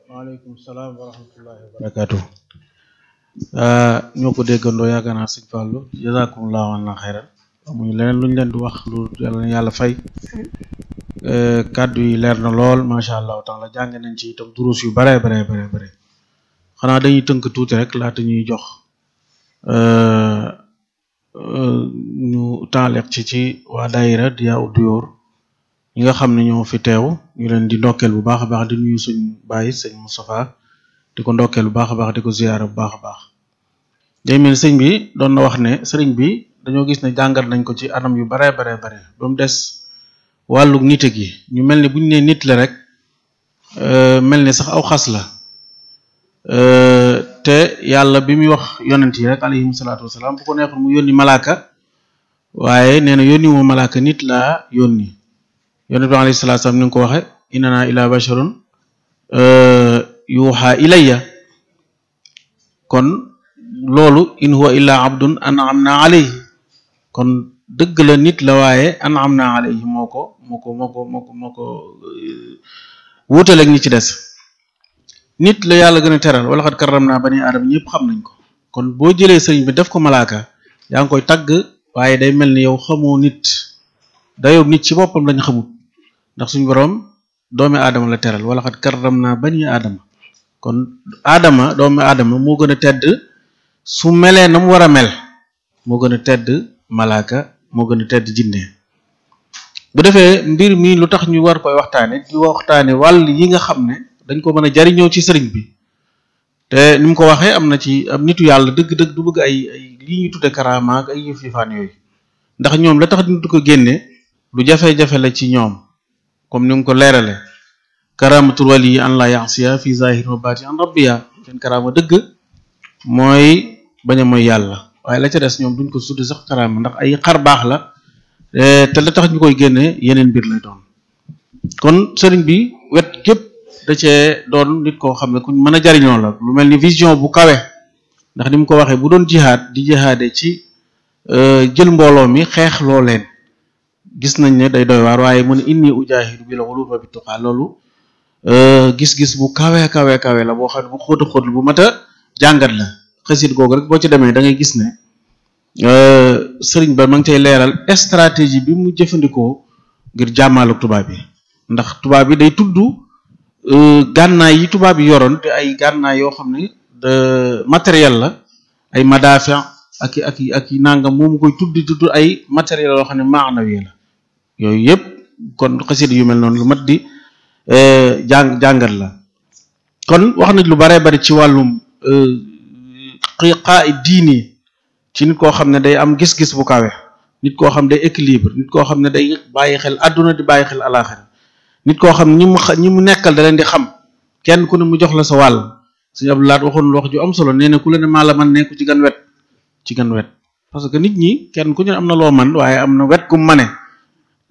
waaleykum salaam wa rahmatullahi wa barakaatuhu. ñoo ko déggandoo yaakaar naa sëñ Fallou jazakumullahu anna xayran amuñu leneen luñ leen di wax lu yàlla fay kàddu yi leer na lool macha allah taala jàng nañ ci itam durus yu bare xanaa dañuy tënk tuuti rek laata ñuy jox ñu taaleq ci waa daayira Diyaa Duyoor ñi nga xam ne ñoo fi teew ñu leen di ndokkeel bu baax a baax di nuyu suñ baay sëñ Moustapha di ko ndokkeel bu baax a baax di ko ziyaara bu baax a baax day mel sëñ bi doon na wax ne sëriñ bi dañoo gis ne jàngal nañ ko ci anam yu bare ba mu des wàllu nite gi ñu mel ne buñ ne nit la rek mel ne sax aw xas la te yàlla bi muy wax yonent yi rek alayhim salaatu wasalaam bu ko neexoon mu yónni malaaka waaye nee na yónni moo malaaka nit laa yónni yonent bi alayhi salaatu wasalaam ni nga ko waxe innana ila basharun yuuxa ilayya kon loolu in huwa illa abdun an'amna alayhi kon dëgg la nit la waaye an'amna alayhi moo ko wuutaleeg ñi ci des nit la yàlla gën a teral wala xat karramna bani aadama ñëpp xam nañ ko kon boo jëlee sëriñ bi def ko malaaka yaa ngi koy tagg waaye day mel ni yow xamoo nit dayoo nit ci boppam lañ xamut ndax suñu borom doomi aadama la teral wala xat karram naa bani aadama kon aadama doomi aadama moo gën a tedd su melee na mu war a mel moo gën a tedd malaaka moo gën a tedd jinne bu defee mbir mi lu tax ñu war koy waxtaane di waxtaane wàll yi nga xam ne dañ ko mën a jariñoo ci sëriñ bi te ni mu ko waxee am na ci am nitu yàlla dëgg-dëgg du bëgg ay lii ñu tudde karaama ak ay yëf yëfaan yooyu ndax ñoom la tax ñu du ko génne lu jafe-jafe la ci ñoom comme ni mu ko leerale karamatul wali an la yasiya fi zahir wa batin an rabbiya seen karaama dëgg mooy bañ a mooy yàlla waaye la ca des ñoom duñ ko suddi sax karaama ndax ay xar baax la te la tax ñu koy génne yeneen mbir lay doon kon sëriñ bi wet gépp da cee doon nit koo xam ne kuñ mën a jariñoo la lu mel ni vision bu kawe ndax ni mu ko waxee bu doon jihaad di jihaade ci jël mbooloo mi xeex loo leen gis nañ ne day doy waar waaye mu ne inni ujaahidu bil ulum wa bittuqa loolu gis-gis bu kawe la boo xam ne bu xóota xóot bu mat a jàngat la xësit googu rek boo ci demee da ngay gis ne sëriñ ba ma ngi cay leeral stratégie bi mu jëfandikoo ngir jàmmalu tubaab bi ndax tubaab bi day tudd gànnaay yi tubaab yi yoroon te ay gànnaay yoo xam ne de matériel la ay madaafi ak i nangam moomu koy tudd ay matériel yoo xam ne maanawi la yooyu yëpp kon xësit yu mel noonu lu mat di jàngat la kon wax nañ lu baree bari ci wàllum xiqaa diini ci nit koo xam ne day am gis-gis bu kawe nit koo xam ne day équilibre nit koo xam ne day bàyyi xel àdduna di bàyyi xel alaxira nit koo xam ñi mu nekkal da leen di xam kenn ku ne mu jox la sa wàll Sëñ Abdou Lahad waxoon wax ju am solo nee na ku la ne maa la man nekku ci gan wet parce que nit ñi kenn ku ne am na loo man waaye am na wet gu mu mane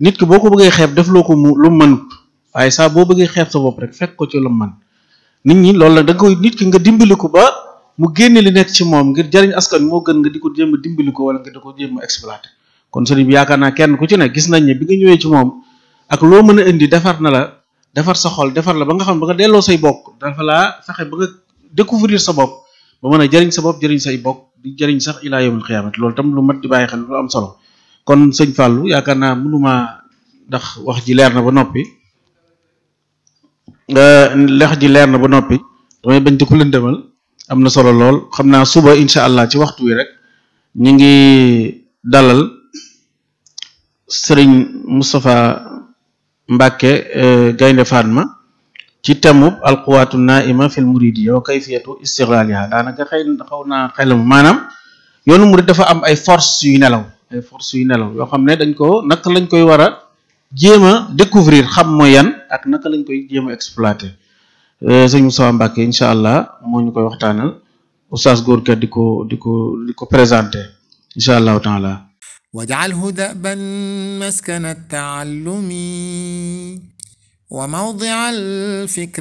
nit ki boo ko bëggee xeeb def loo ko lu mu mënut waaye saa boo bëggee xeeb sa bopp rek fekk ko ci lu mu man nit ñi loolu la da nga koy nit ki nga dimbali ko ba mu génne li nekk ci moom ngir jariñ askan moo gën nga di ko jéem a dimbali ko wala nga di ko jéem a exploité kon sëriñ bi yaakaar naa kenn ku ci ne gis nañ ne bi nga ñëwee ci moom ak loo mën a indi defar na la defar sa xol defar la ba nga xam ba nga delloo say bokk dafa laa fexe ba nga découvrir sa bopp ba mën a jëriñ sa bopp jëriñ say bokk di jëriñ sax ilaa yawmil xiyaamati loolu tam lu mat di bàyyi xel lu am solo kon sëñ Fallou yaakaar naa mënuma ndax wax ji leer na ba noppi damay bañ di ko lëndëmal am na solo lool xam naa suba incha allah ci waxtu wi rek ñu ngi dalal sëriñ Moustapha Mbacke Gaynde Fatma ci temub alquwaatu naima fil muridiyya wa kayfiyatu istiglaliha daanaka xaw naa xelam maanaam yoonu murid dafa am ay force yu nelaw yoo xam ne dañ ko naka lañ koy war a jéem a découvrir xam mooy yan ak naka lañ koy jéem a exploiter sëñ Moustapha Mbacke incha allah moo ñu koy waxtaanal oustaz Gorka di ko présenté incha allahu taala waj'alhu da'ban maskana at-ta'allumi wa mawdi'a al-fikra